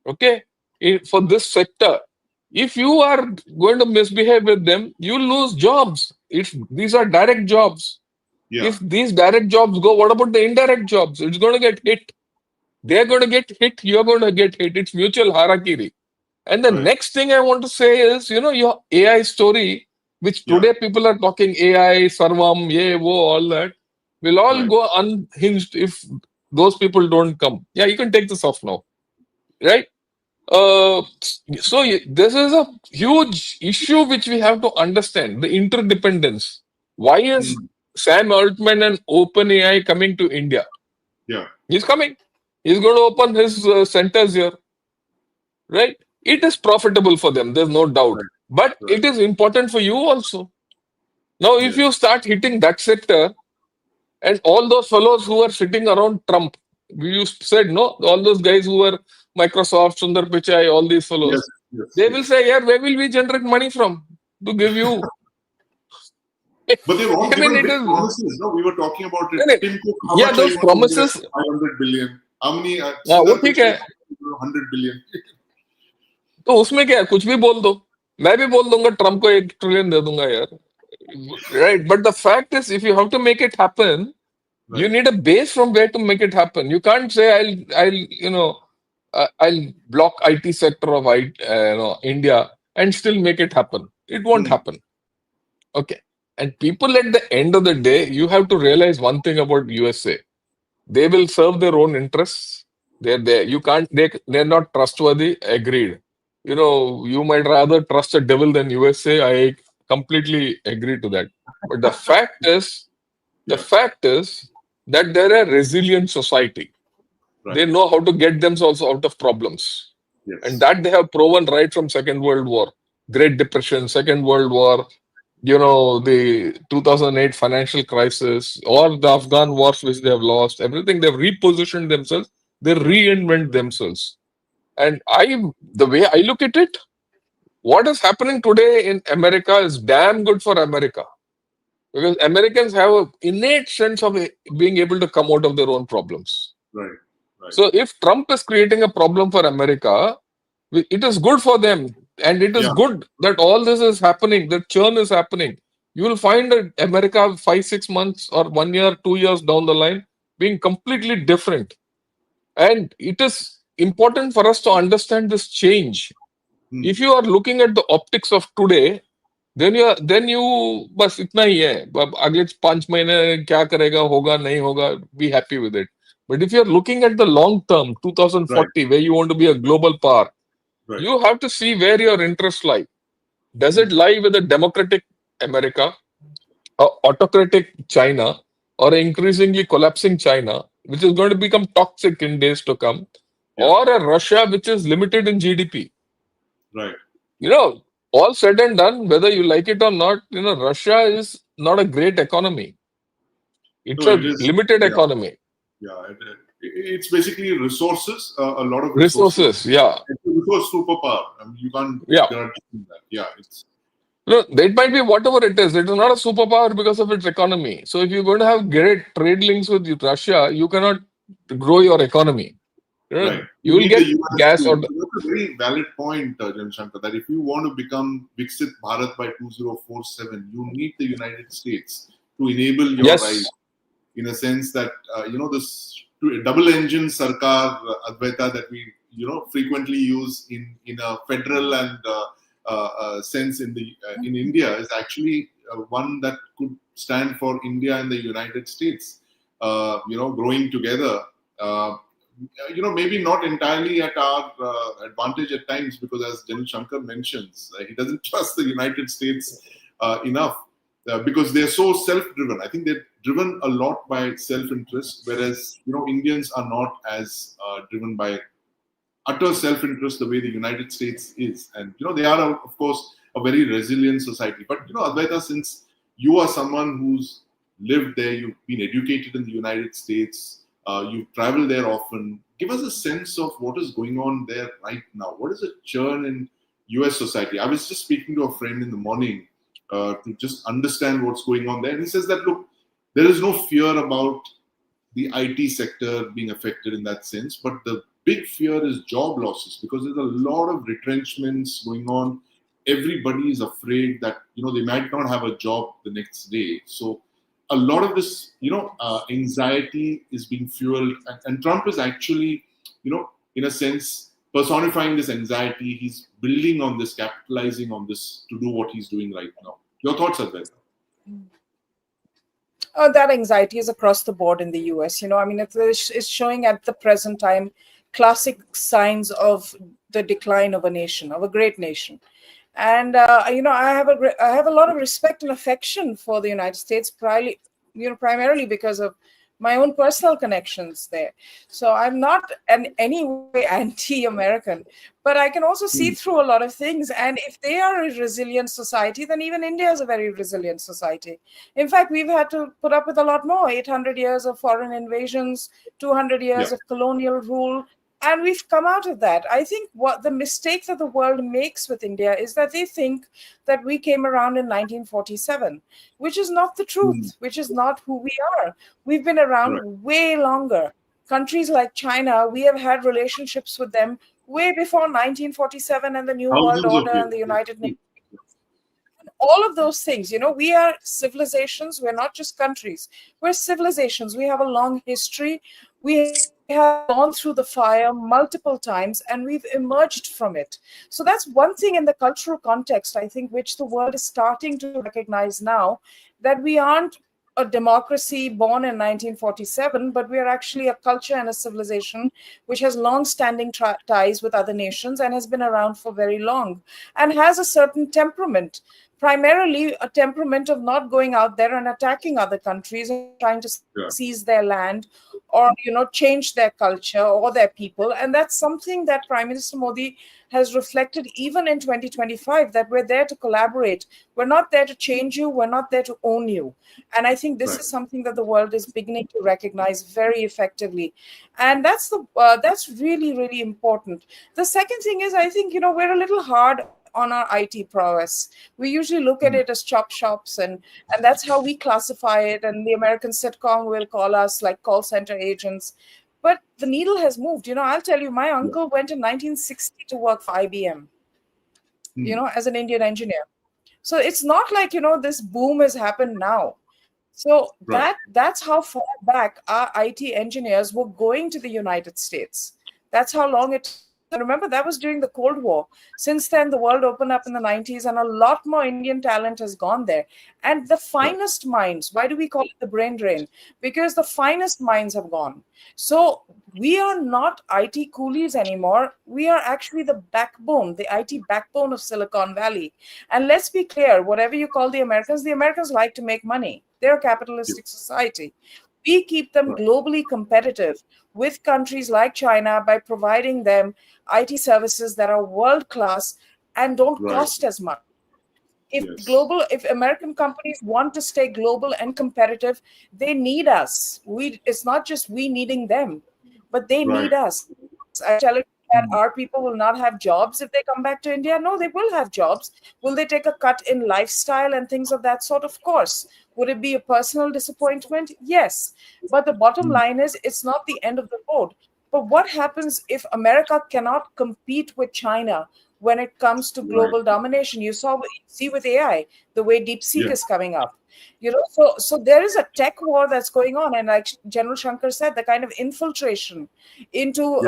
Okay, for this sector. If you are going to misbehave with them, you lose jobs. These are direct jobs. Yeah. If these direct jobs go, what about the indirect jobs? It's going to get hit. They're going to get hit. You're going to get hit. It's mutual harakiri. And the Right. next thing I want to say is, your AI story, which Yeah. today people are talking AI, Sarvam, all that, will all Right. go unhinged if those people don't come. Yeah, you can take this off now. Right? This is a huge issue which we have to understand, the interdependence. Why is Hmm. Sam Altman and OpenAI coming to India? Yeah. He's coming. He's going to open his centers here. Right? It is profitable for them, there's no doubt. Right. But Right. it is important for you also. Now, if Yes. you start hitting that sector, and all those fellows who are sitting around Trump, said, no, all those guys who were Microsoft, Sundar Pichai, all these fellows, Yes. Yes. they Yes. will say, yeah, where will we generate money from to give you? But they've all I mean, given it big is. promises. No, we were talking about it. Correct. Tim Cook, how Yeah, much those are you going to promises. invest? 500 billion. How many? वो Sundar ठीक Pichai, है. 100 billion. तो उसमें क्या है, कुछ भी बोल दो. मैं भी बोल दूंगा ट्रम्प को 1 ट्रिलियन दे दूंगा यार. Right, but the fact is, if you have to make it happen, you Right. need a base from where to make it happen. You can't say I'll block IT sector of India and still make it happen. It won't Hmm. happen. Okay, and people at the end of the day, you have to realize one thing about USA. They will serve their own interests. They're there. You can't. They're not trustworthy. Agreed. You might rather trust a devil than USA. I completely agree to that. But the fact is, Yeah. that they're a resilient society. Right. They know how to get themselves out of problems. Yes. And that they have proven right from Second World War, Great Depression, Second World War, the 2008 financial crisis, or the Afghan wars which they have lost, everything, they've repositioned themselves, they reinvent themselves. And the way I look at it, What is happening today in America is damn good for America, because Americans have an innate sense of being able to come out of their own problems. Right. Right. So if Trump is creating a problem for America, it is good for them. And it is Yeah. good that all this is happening, that churn is happening. You will find that America 5-6 months or 1 year, 2 years down the line being completely different. And it is important for us to understand this change. Hmm. If you are looking at the optics of today, then you बस इतना ही है. अब अगले 5 महीने क्या करेगा, होगा नहीं होगा, be happy with it. But if you are looking at the long term, 2040, where you want to be a global power, Right. you have to see where your interests lie. Does it lie with a democratic America, a autocratic China, or an increasingly collapsing China, which is going to become toxic in days to come, Yeah. or a Russia which is limited in GDP? Right. All said and done, whether you like it or not, Russia is not a great economy. It's No, a it is. limited Yeah. economy. Yeah. It's basically resources, a lot of Resources, yeah. It's a resource superpower. I mean, you can't Yeah. guarantee that. Yeah. It's It might be whatever it is. It is not a superpower because of its economy. So if you're going to have great trade links with Russia, you cannot grow your economy. right. You will need get the US gas to- or That's a very valid point, Shankar, that if you want to become Viksit Bharat by 2047, you need the United States to enable your yes, rise. In a sense that this double engine sarkar Advaita that we frequently use in a federal and sense in India is actually one that could stand for India and the United States growing together, maybe not entirely at our advantage at times, because as General Shankar mentions, he doesn't trust the United States enough. Because they're so self-driven. I think they're driven a lot by self-interest, whereas Indians are not as driven by utter self-interest the way the United States is. And they are, of course, a very resilient society. But Advaita, since you are someone who's lived there, you've been educated in the United States, you've traveled there often. Give us a sense of what is going on there right now. What is the churn in U.S. society? I was just speaking to a friend in the morning to just understand what's going on there. And he says that, look, there is no fear about the IT sector being affected in that sense, but the big fear is job losses, because there's a lot of retrenchments going on. Everybody is afraid that, they might not have a job the next day. So a lot of this, anxiety is being fueled. And Trump is actually, in a sense, personifying this anxiety. He's building on this, capitalizing on this to do what he's doing right now. Your thoughts, Advaita? That anxiety is across the board in the US. It's showing at the present time classic signs of the decline of a nation, of a great nation. And I have a lot of respect and affection for the United States, primarily because of my own personal connections there. So I'm not in any way anti-American, but I can also see through a lot of things. And if they are a resilient society, then even India is a very resilient society. In fact, we've had to put up with a lot more: 800 years of foreign invasions, 200 years of colonial rule. And we've come out of that. I think what the mistake that the world makes with India is that they think that we came around in 1947, which is not the truth, which is not who we are. We've been around way longer. Countries like China, we have had relationships with them way before 1947 and the New World Order and the United Nations. All of those things, we are civilizations. We're not just countries. We're civilizations. We have a long history. We have gone through the fire multiple times and we've emerged from it. So that's one thing in the cultural context, I think, which the world is starting to recognize now, that we aren't a democracy born in 1947, but we are actually a culture and a civilization which has long-standing ties with other nations and has been around for very long and has a certain temperament, primarily a temperament of not going out there and attacking other countries and trying to seize their land or change their culture or their people. And that's something that Prime Minister Modi has reflected even in 2025, that we're there to collaborate. We're not there to change you. We're not there to own you. And I think this is something that the world is beginning to recognize very effectively. And that's really, really important. The second thing is, I think, we're a little hard on our IT prowess. We usually look at it as chop shops, and that's how we classify it. And the American sitcom will call us like call center agents. But the needle has moved. I'll tell you, my uncle went in 1960 to work for IBM, as an Indian engineer. So it's not like, this boom has happened now. So that's how far back our IT engineers were going to the United States. That's how long it. Remember, that was during the Cold War. Since then, the world opened up in the 90s, and a lot more Indian talent has gone there. And the finest minds, why do we call it the brain drain? Because the finest minds have gone. So we are not IT coolies anymore. We are actually the backbone, the IT backbone of Silicon Valley. And let's be clear, whatever you call the Americans like to make money. They're a capitalistic society. We keep them globally competitive with countries like China by providing them IT services that are world-class and don't cost as much. If American companies want to stay global and competitive, they need us. It's not just we needing them, but they need us. I tell it that our people will not have jobs if they come back to India. No, they will have jobs. Will they take a cut in lifestyle and things of that sort? Of course. Would it be a personal disappointment? Yes. But the bottom line is, it's not the end of the road. But what happens if America cannot compete with China when it comes to global domination? You see with AI, the way DeepSeek is coming up. So there is a tech war that's going on. And like General Shankar said, the kind of infiltration into,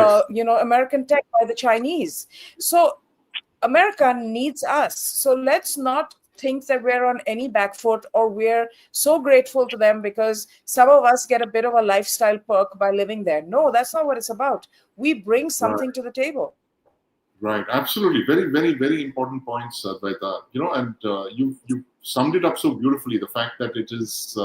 American tech by the Chinese. So America needs us. So let's not think that we're on any back foot or we're so grateful to them because some of us get a bit of a lifestyle perk by living there. No, that's not what it's about. We bring something to the table. Right, absolutely. Very, very, very important points, Advaita. And you summed it up so beautifully. The fact that it is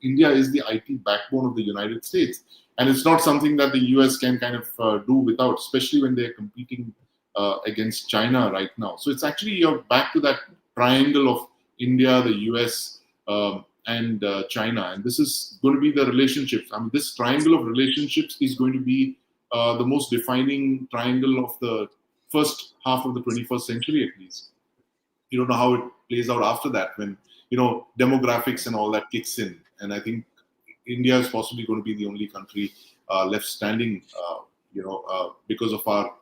India is the IT backbone of the United States, and it's not something that the US can kind of do without, especially when they're competing against China right now. So it's actually you're back to that triangle of India, the US, and China, and this is going to be the relationships. I mean, this triangle of relationships is going to be the most defining triangle of the first half of the 21st century, at least. You don't know how it plays out after that, when demographics and all that kicks in, and I think India is possibly going to be the only country left standing, because of our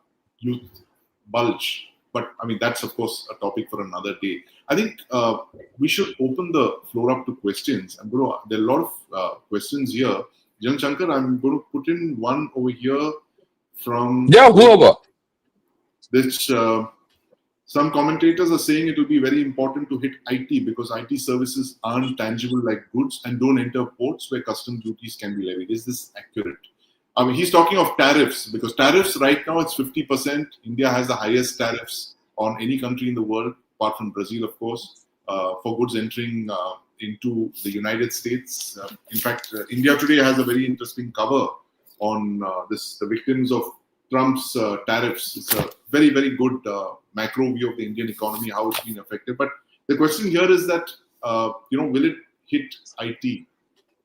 youth bulge. But I mean, that's of course a topic for another day. I think we should open the floor up to questions. There are a lot of questions here. Jan Shankar, I'm going to put in one over here from whoever. This some commentators are saying it will be very important to hit IT because IT services aren't tangible like goods and don't enter ports where custom duties can be levied. Is this accurate? I mean, he's talking of tariffs, because tariffs right now it's 50%. India has the highest tariffs on any country in the world, apart from Brazil, of course, for goods entering into the United States. In fact, India today has a very interesting cover on the victims of Trump's tariffs. It's a very, very good macro view of the Indian economy, how it's been affected. But the question here is that, will it hit IT,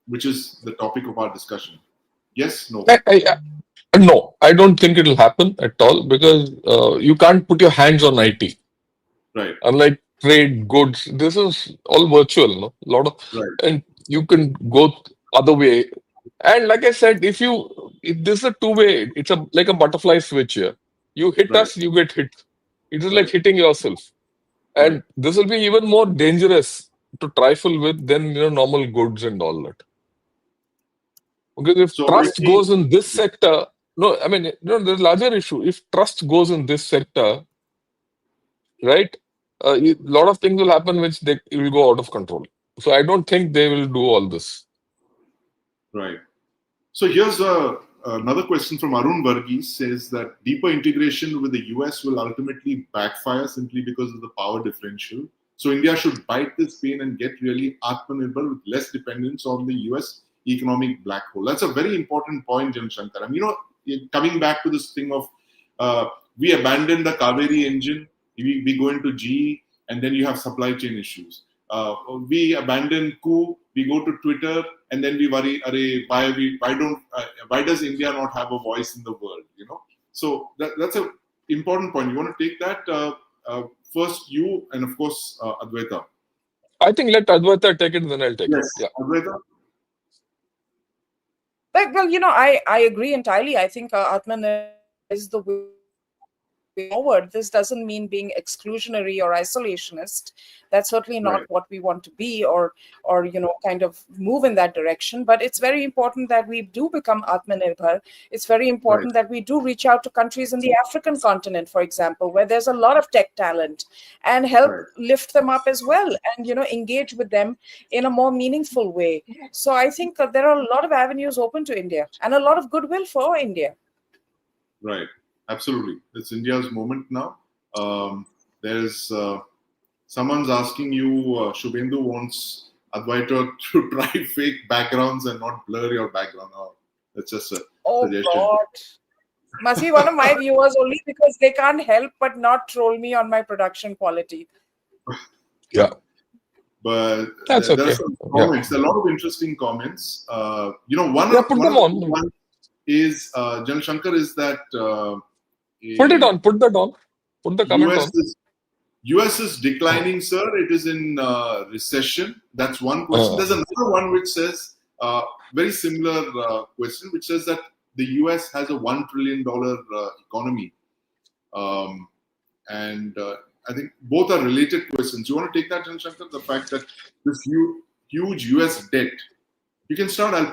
which is the topic of our discussion? Yes, no? No, I don't think it'll happen at all, because you can't put your hands on IT. Right. Unlike trade, goods, this is all virtual. No? A lot of, and you can go other way. And like I said, if this is a two-way, it's like a butterfly switch here. You hit us, you get hit. It is like hitting yourself. And this will be even more dangerous to trifle with than normal goods and all that. Because if trust goes in this sector, there's a larger issue. If trust goes in this sector, right, a lot of things will happen which it will go out of control. So I don't think they will do all this. Right. So here's another question from Arun Varghese, says that deeper integration with the US will ultimately backfire simply because of the power differential. So India should bite this pain and get really Atmanirbhar with less dependence on the US economic black hole. That's a very important point, Jan Shankar. I mean, coming back to this thing of we abandon the Kaveri engine, we go into GE, and then you have supply chain issues. We abandon coup, we go to Twitter, and then we worry, why does India not have a voice in the world? So that's an important point. You want to take that, first you, and of course Advaita. I think let Advaita take it, then I'll take it. Yeah. Advaita. Well, I agree entirely. I think Atmanirbhar is the way forward. This doesn't mean being exclusionary or isolationist. That's certainly not what we want to be, or kind of move in that direction. But it's very important that we do become Atmanirbhar. It's very important that we do reach out to countries in the African continent, for example, where there's a lot of tech talent, and help lift them up as well, and engage with them in a more meaningful way. So I think there are a lot of avenues open to India, and a lot of goodwill for India. Right. Absolutely. It's India's moment now. There's someone's asking you, Shubhendu wants Advaita to try fake backgrounds and not blur your background. Oh, that's just a suggestion. God. Must be one of my viewers only, because they can't help but not troll me on my production quality. Yeah. But that's there okay. are some comments. There are a lot of interesting comments. One is Jan Shankar is that put that on. Put the comment on. US is declining, sir. It is in recession. That's one question. There's another one which says, very similar question, which says that the US has a $1 trillion economy. And I think both are related questions. You want to take that, Jan Shankar? The fact that this huge US debt. You can start. I'll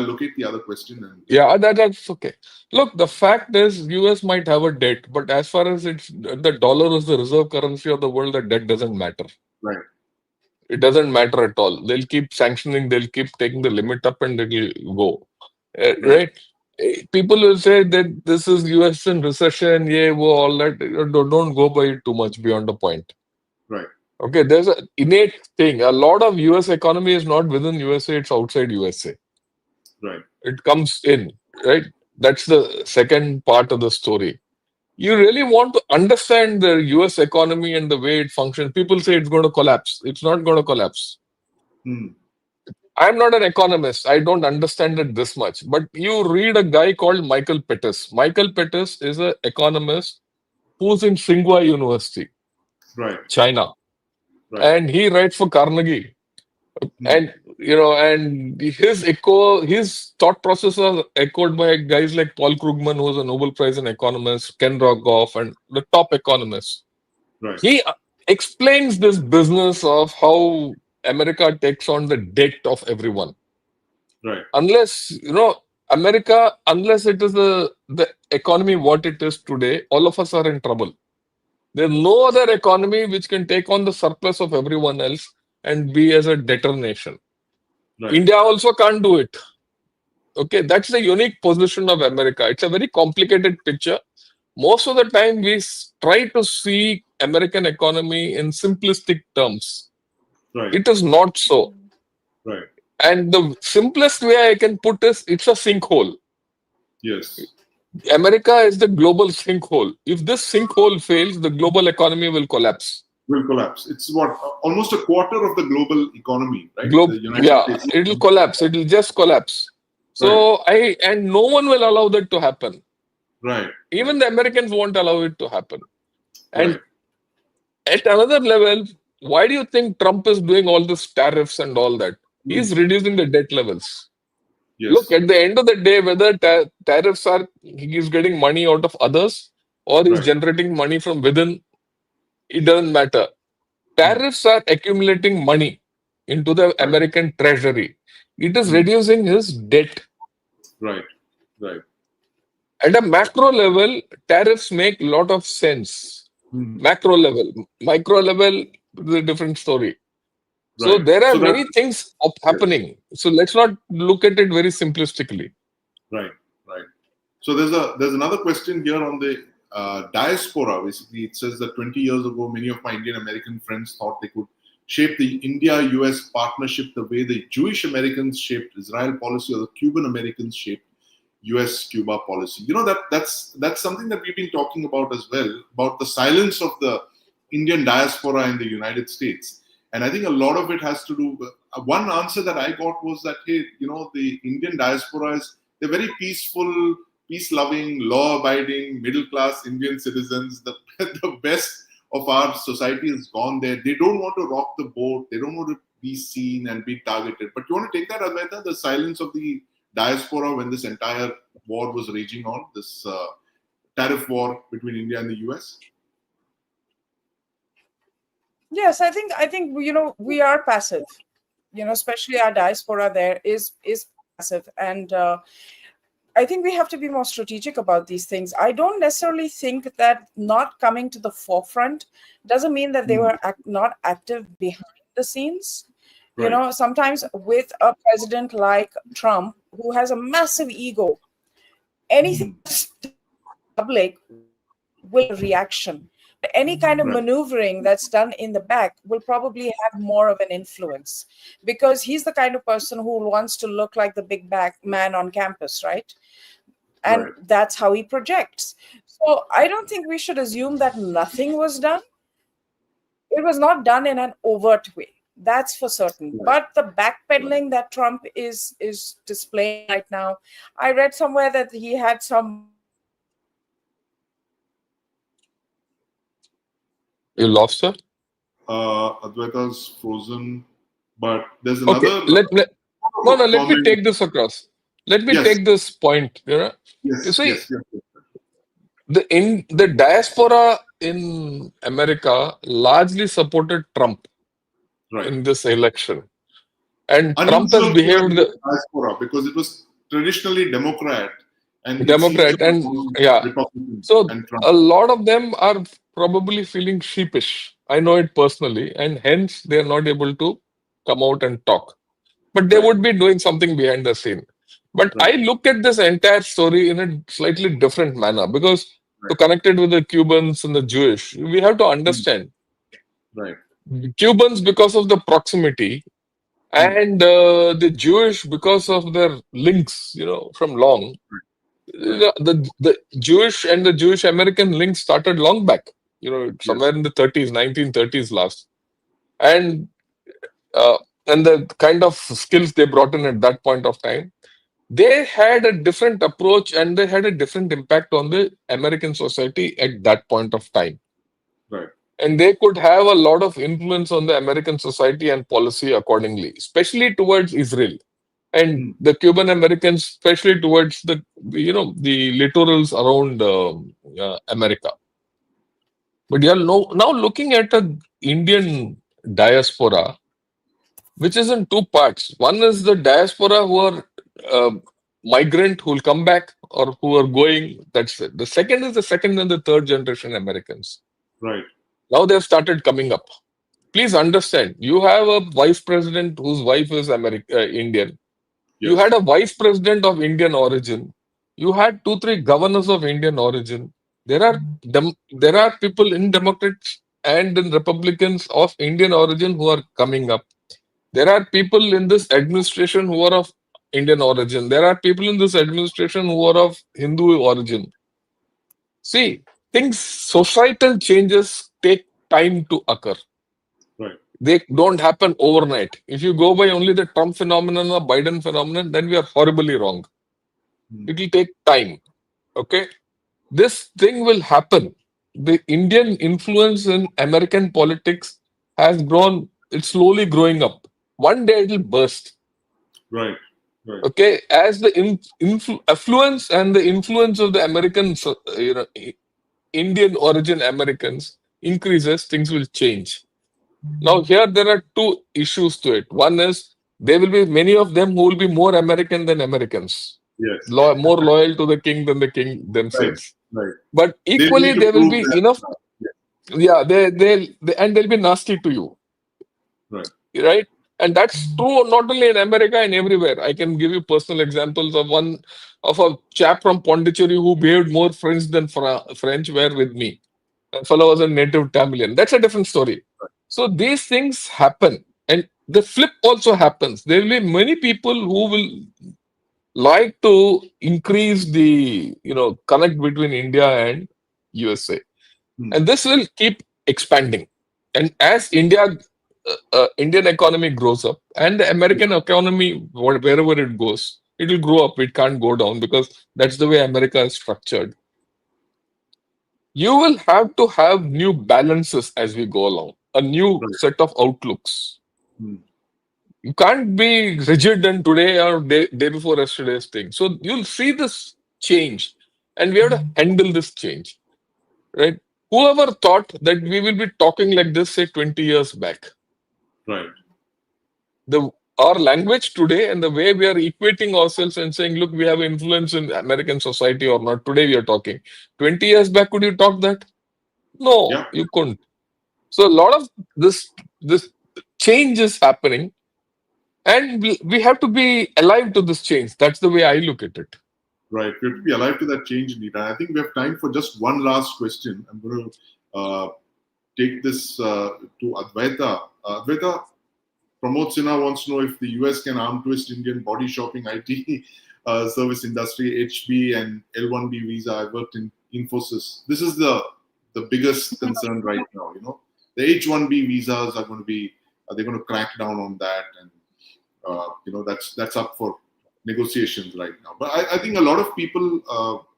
locate the other question. That's okay. Look, the fact is, US might have a debt, but as far as the dollar is the reserve currency of the world, the debt doesn't matter. Right. It doesn't matter at all. They'll keep sanctioning, they'll keep taking the limit up, and it'll go. Right? People will say that this is US in recession, all that. Don't go by it too much beyond the point. Right. Okay, there's an innate thing. A lot of US economy is not within USA, it's outside USA. Right. It comes in, right? That's the second part of the story. You really want to understand the US economy and the way it functions. People say it's going to collapse. It's not going to collapse. I'm not an economist. I don't understand it this much. But you read a guy called Michael Pettis. Michael Pettis is an economist who's in Tsinghua University, China. Right. And he writes for Carnegie. And and his thought process was echoed by guys like Paul Krugman, who was a Nobel Prize in economics, Ken Rogoff, and the top economists. Right. He explains this business of how America takes on the debt of everyone. Right. Unless America, unless it is the economy what it is today, all of us are in trouble. There's no other economy which can take on the surplus of everyone else and be as a debtor nation. Right. India also can't do it. Okay, that's the unique position of America. It's a very complicated picture. Most of the time, we try to see American economy in simplistic terms. Right. It is not so. Right. And the simplest way I can put is, it's a sinkhole. Yes. America is the global sinkhole. If this sinkhole fails, the global economy will collapse. It's almost a quarter of the global economy, right? It'll collapse. It'll just collapse. So and no one will allow that to happen. Right. Even the Americans won't allow it to happen. And at another level, why do you think Trump is doing all this tariffs and all that? He's reducing the debt levels. Yes. Look, at the end of the day, whether tariffs are, he's getting money out of others or he's generating money from within, it doesn't matter. Tariffs are accumulating money into the American treasury. It is reducing his debt. Right. At a macro level, tariffs make a lot of sense. Macro level. Micro level is a different story. So there are many things happening. So let's not look at it very simplistically. Right. So there's another question here on the diaspora. Basically, it says that 20 years ago, many of my Indian American friends thought they could shape the India-US partnership the way the Jewish Americans shaped Israel policy or the Cuban Americans shaped US-Cuba policy. That's something that we've been talking about as well, about the silence of the Indian diaspora in the United States. And I think a lot of it has to do with, one answer that I got was that, hey, the Indian diaspora they're very peace-loving, law-abiding, middle-class Indian citizens, the best of our society has gone there. They don't want to rock the boat. They don't want to be seen and be targeted. But you want to take that, Advaita, the silence of the diaspora when this entire war was raging on, this tariff war between India and the US? Yes, I think we are passive. Especially our diaspora there is passive, and I think we have to be more strategic about these things. I don't necessarily think that not coming to the forefront doesn't mean that they were not active behind the scenes. Right. Sometimes with a president like Trump, who has a massive ego, anything public will reaction. Any kind of maneuvering that's done in the back will probably have more of an influence, because he's the kind of person who wants to look like the big back man on campus, right? And that's how he projects. So I don't think we should assume that nothing was done. It was not done in an overt way, that's for certain. But the backpedaling that Trump is displaying right now, I read somewhere that he had some. You lost her? Advaita's frozen, but there's another. Okay, let me take this across. Let me take this point. You see, the diaspora in America largely supported Trump in this election, and Trump has behaved diaspora because it was traditionally Democrat. And so a lot of them are probably feeling sheepish. I know it personally, and hence they are not able to come out and talk. But they would be doing something behind the scene. But I look at this entire story in a slightly different manner, because to connect it with the Cubans and the Jewish, we have to understand. Cubans because of the proximity, and the Jewish because of their links, from long. The Jewish and the Jewish American link started long back, somewhere in the 1930s last. And the kind of skills they brought in at that point of time, they had a different approach and they had a different impact on the American society at that point of time. And they could have a lot of influence on the American society and policy accordingly, especially towards Israel. And the Cuban Americans, especially towards the littorals around America. But you are now looking at an Indian diaspora, which is in two parts. One is the diaspora who are migrant who will come back or who are going. That's it. The second is the second and the third generation Americans. Now they have started coming up. Please understand, you have a vice president whose wife is Indian. You had a vice president of Indian origin. You had 2-3 governors of Indian origin. There are people in Democrats and in Republicans of Indian origin who are coming up. There are people in this administration who are of Indian origin. There are people in this administration who are of Hindu origin. See, societal changes take time to occur. They don't happen overnight. If you go by only the Trump phenomenon or Biden phenomenon, then we are horribly wrong. It will take time. Okay? This thing will happen. The Indian influence in American politics has grown, it's slowly growing up. One day it will burst. Okay? As the affluence and the influence of the American, Indian origin Americans increases, things will change. Now, here there are two issues to it. One is there will be many of them who will be more American than Americans. More loyal to the king than the king themselves. But equally, there will be enough. And they'll be nasty to you. Right? And that's true not only in America and everywhere. I can give you personal examples of a chap from Pondicherry who behaved more French than French were with me. A fellow was a native Tamilian. That's a different story. So these things happen, and the flip also happens. There will be many people who will like to increase the connect between India and USA, and this will keep expanding. And as Indian economy grows up, and the American economy, wherever it goes, it will grow up. It can't go down because that's the way America is structured. you will have to have new balances as we go along, a new Right. set of outlooks. Hmm. You can't be rigid and today or day before yesterday's thing. So you'll see this change, and we have to handle this change, right? Whoever thought that we will be talking like this, say 20 years back, Right. the our language today and the way we are equating ourselves and saying, look, we have influence in American society or not. Today we are talking. 20 years back, could you talk that? No, Yeah. you couldn't. So a lot of this change is happening, and we have to be alive to this change. That's the way I look at it. Right. We have to be alive to that change, Nita. I think we have time for just one last question. I'm going to take this to Advaita. Advaita, Pramod Sinha wants to know if the US can arm twist Indian body shopping IT service industry, HB and L1B visa. I worked in Infosys. This is the biggest concern right now. The H1B visas are going to be, they're going to crack down on that, and that's up for negotiations right now. But I think a lot of people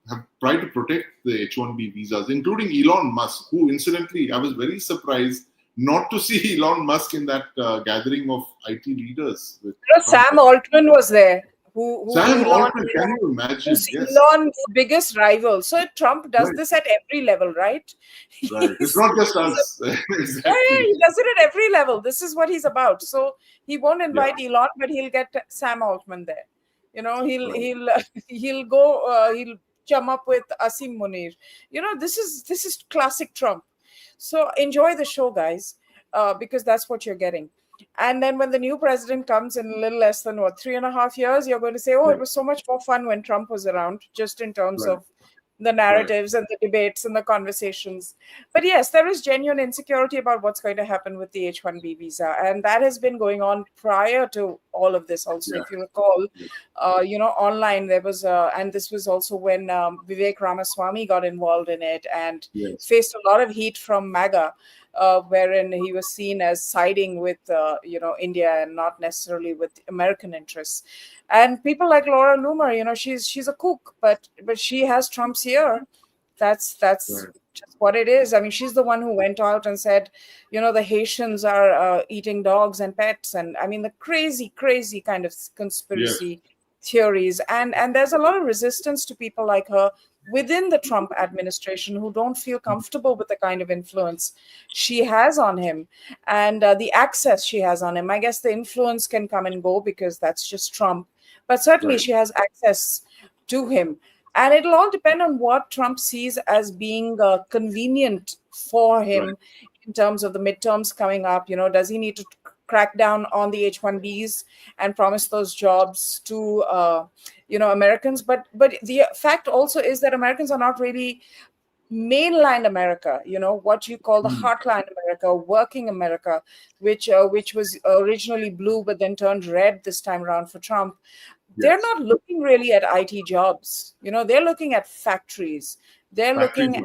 have tried to protect the H1B visas, including Elon Musk, who incidentally, I was very surprised not to see Elon Musk in that gathering of IT leaders. With Sam Altman was there. Sam Elon, Altman, can you imagine? who's Yes. Elon's biggest rival. So Trump does Right. this at every level, right? Right. It's not just us. Exactly. Yeah, he does it at every level. This is what he's about. So he won't invite Elon, but he'll get Sam Altman there. He'll go. He'll chum up with Asim Munir. This is classic Trump. So enjoy the show, guys, because that's what you're getting. And then when the new president comes in a little less than 3.5 years, you're going to say, oh, it was so much more fun when Trump was around, just in terms of the narratives and the debates and the conversations. But yes, there is genuine insecurity about what's going to happen with the H-1B visa. And that has been going on prior to all of this also. If you recall, online there was, and this was also when Vivek Ramaswamy got involved in it and faced a lot of heat from MAGA. Wherein he was seen as siding with India and not necessarily with American interests. And people like Laura Loomer, she's a kook, but she has Trump's ear. That's just what it is. I mean, she's the one who went out and said, the Haitians are eating dogs and pets, and I mean the crazy kind of conspiracy theories. And there's a lot of resistance to people like her within the Trump administration who don't feel comfortable with the kind of influence she has on him and the access she has on him. I guess the influence can come and go because that's just Trump, but certainly she has access to him. And it'll all depend on what Trump sees as being convenient for him in terms of the midterms coming up. Does he need to crack down on the H-1Bs and promise those jobs to Americans? But the fact also is that Americans are not really mainland America, what you call the heartland America, working America, which was originally blue but then turned red this time around for Trump. They're not looking really at IT jobs. They're looking at factories. They're looking at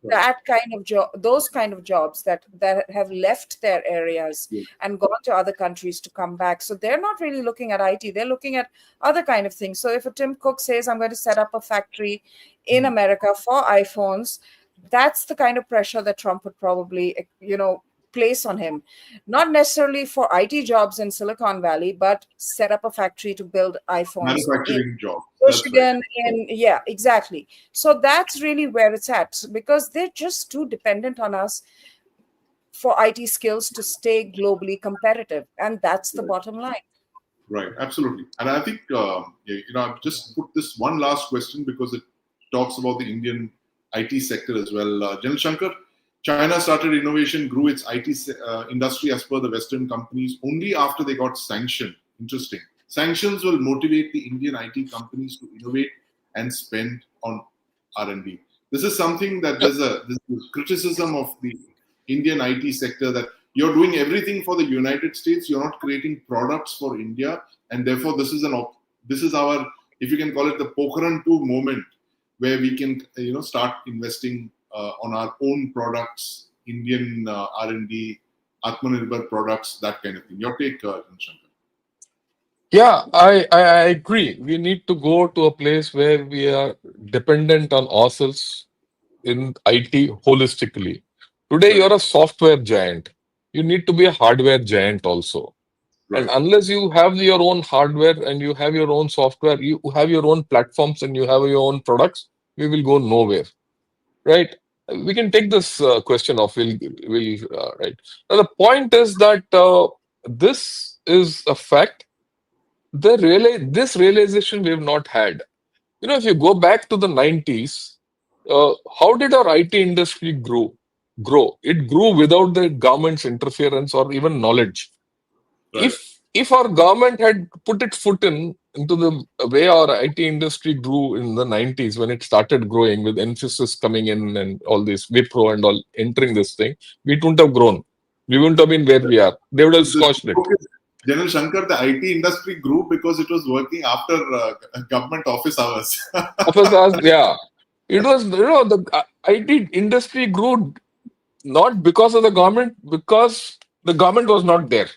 that kind of job, those kind of jobs that have left their areas and gone to other countries to come back. So they're not really looking at IT. They're looking at other kind of things. So if a Tim Cook says, I'm going to set up a factory in America for iPhones, that's the kind of pressure that Trump would probably, place on him. Not necessarily for IT jobs in Silicon Valley, but set up a factory to build iPhones. Manufacturing job. Michigan, exactly. So that's really where it's at, because they're just too dependent on us for IT skills to stay globally competitive. And that's the bottom line. Right, absolutely. And I think, I've just put this one last question because it talks about the Indian IT sector as well. General Shankar, China started innovation, grew its IT industry as per the Western companies only after they got sanctioned. Interesting. Sanctions will motivate the Indian IT companies to innovate and spend on R&D. This is something that there's criticism of the Indian IT sector, that you're doing everything for the United States, you're not creating products for India, and therefore this is our, if you can call it, the Pokhran 2 moment, where we can start investing on our own products, Indian R&D, Atmanirbhar products, that kind of thing. Your take, Shankar? Yeah, I agree. We need to go to a place where we are dependent on ourselves, in IT holistically. Today, Right. you're a software giant. You need to be a hardware giant also. And Right. unless you have your own hardware and you have your own software, you have your own platforms and you have your own products, we will go nowhere, right? We can take this question off. We'll right. Now, the point is that this is a fact. This realization we have not had. If you go back to the 90s, how did our IT industry grow? It grew without the government's interference or even knowledge. Right. If our government had put its foot into the way our IT industry grew in the 90s when it started growing with emphasis coming in and all this Wipro and all entering this thing, we wouldn't have grown. We wouldn't have been where we are. They would have squashed it. General Shankar, the IT industry grew because it was working after government office hours. Office hours, yeah. It was, the IT industry grew not because of the government, because the government was not there.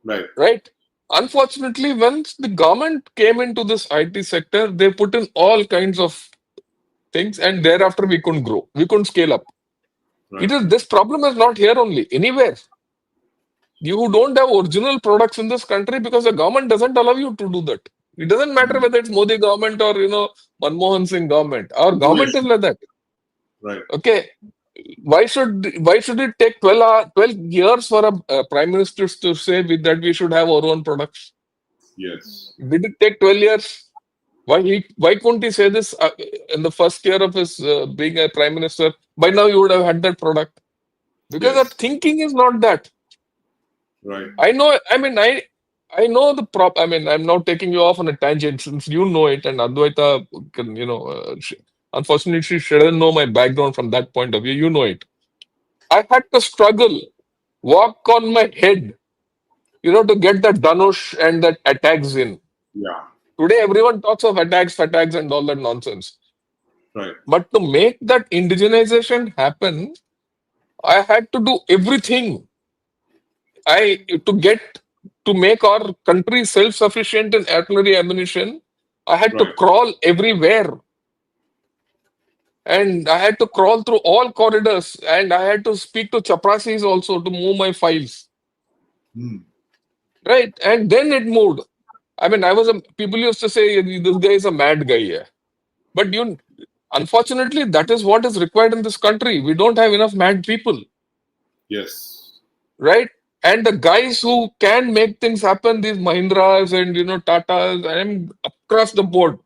Right. Right? Unfortunately, once the government came into this IT sector, they put in all kinds of things, and thereafter we couldn't grow. We couldn't scale up. Right. This problem is not here only, anywhere. You don't have original products in this country because the government doesn't allow you to do that. It doesn't matter whether it's Modi government or Manmohan Singh government. Our government is like that. Right. Okay. Why should it take 12 years for a prime minister to say that we should have our own products? Yes. Did it take 12 years? Why couldn't he say this in the first year of his being a prime minister? By now you would have had that product. Because our thinking is not that. Right. I know. I know the prop. I'm now taking you off on a tangent since you know it, and Advaita can, unfortunately, she doesn't know my background from that point of view. You know it. I had to struggle, walk on my head, to get that Dhanush and that attacks in. Yeah. Today, everyone talks of attacks, and all that nonsense. Right. But to make that indigenization happen, I had to do everything. To make our country self-sufficient in artillery ammunition, I had to Right. crawl everywhere. And I had to crawl through all corridors, and I had to speak to chaprasis also to move my files. Right? And then it moved. People used to say, this guy is a mad guy here. But unfortunately, that is what is required in this country. We don't have enough mad people. Yes. Right? And the guys who can make things happen, these Mahindras and Tatas, and across the board,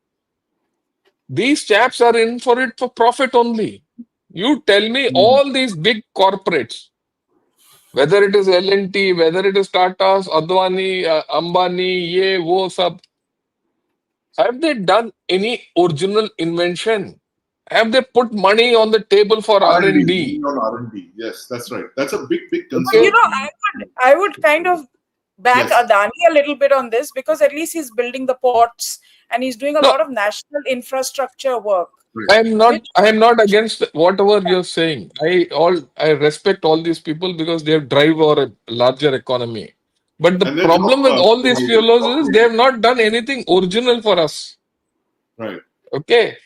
these chaps are in for it for profit only. You tell me all these big corporates, whether it is L&T, whether it is Tata's, Advani, Ambani, ye, wo, sab, have they done any original invention? Have they put money on the table for R&D? On R&D. Yes, that's right. That's a big concern. Okay. I would kind of back Adani a little bit on this, because at least he's building the ports and he's doing a lot of national infrastructure work. I am not against whatever you're saying. I respect all these people because they drive our larger economy. But the problem with all these fellows is they have not done anything original for us. Right. Okay.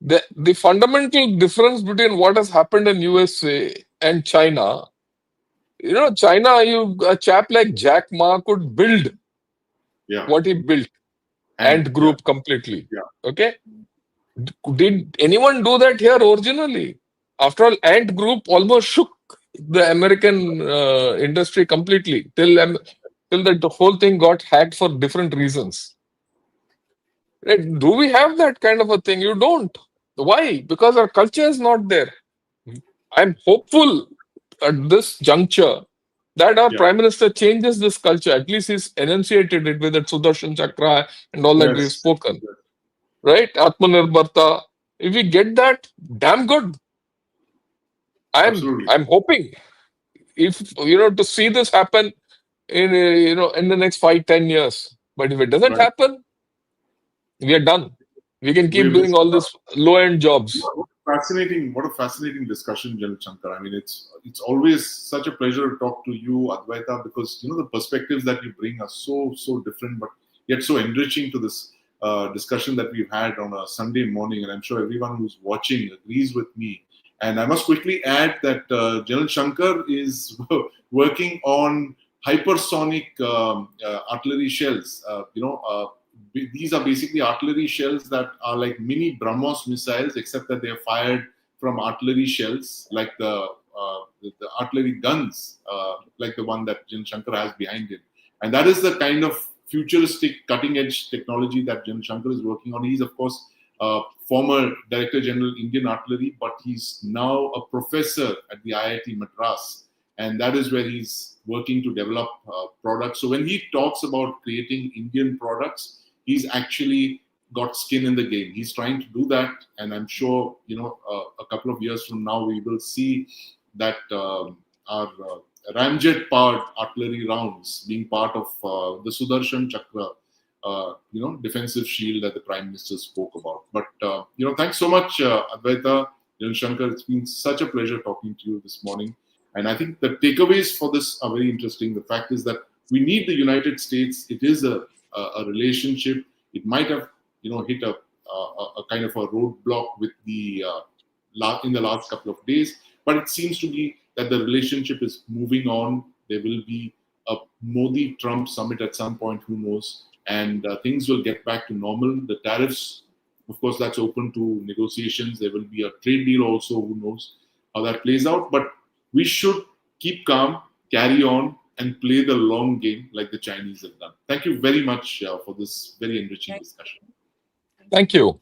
The fundamental difference between what has happened in USA and China, China, a chap like Jack Ma could build what he built and group completely. Yeah. Okay. Did anyone do that here originally? After all, Ant Group almost shook the American industry completely till the whole thing got hacked for different reasons. Right? Do we have that kind of a thing? You don't. Why? Because our culture is not there. I'm hopeful at this juncture that our Prime Minister changes this culture. At least he's enunciated it with the Sudarshan Chakra and all that we've spoken. Right? Atmanirbharta. If we get that, damn good. I'm hoping if to see this happen in in the next 5-10 years. But if it doesn't happen, we are done. We can keep doing all this low-end jobs. What a fascinating discussion, General Shankar. It's always such a pleasure to talk to you, Advaita, because the perspectives that you bring are so different, but yet so enriching to this discussion that we've had on a Sunday morning. And I'm sure everyone who's watching agrees with me. And I must quickly add that General Shankar is working on hypersonic artillery shells. These are basically artillery shells that are like mini BrahMos missiles, except that they are fired from artillery shells, like the artillery guns, like the one that General Shankar has behind him. And that is the kind of futuristic, cutting-edge technology that General Shankar is working on. He's, of course, former Director General Indian Artillery, but he's now a professor at the IIT Madras, and that is where he's working to develop products. So when he talks about creating Indian products, he's actually got skin in the game. He's trying to do that, and I'm sure a couple of years from now we will see that our ramjet-powered artillery rounds being part of the Sudarshan Chakra, defensive shield that the Prime Minister spoke about. But thanks so much, Advaita, General Shankar. It's been such a pleasure talking to you this morning. And I think the takeaways for this are very interesting. The fact is that we need the United States. It is a relationship. It might have hit a kind of a roadblock with the in the last couple of days, but it seems to be that the relationship is moving on. There will be a Modi-Trump summit at some point, who knows, and things will get back to normal. The tariffs, of course, that's open to negotiations. There will be a trade deal also, who knows how that plays out, but we should keep calm, carry on, and play the long game like the Chinese have done. Thank you very much for this very enriching discussion. Thank you.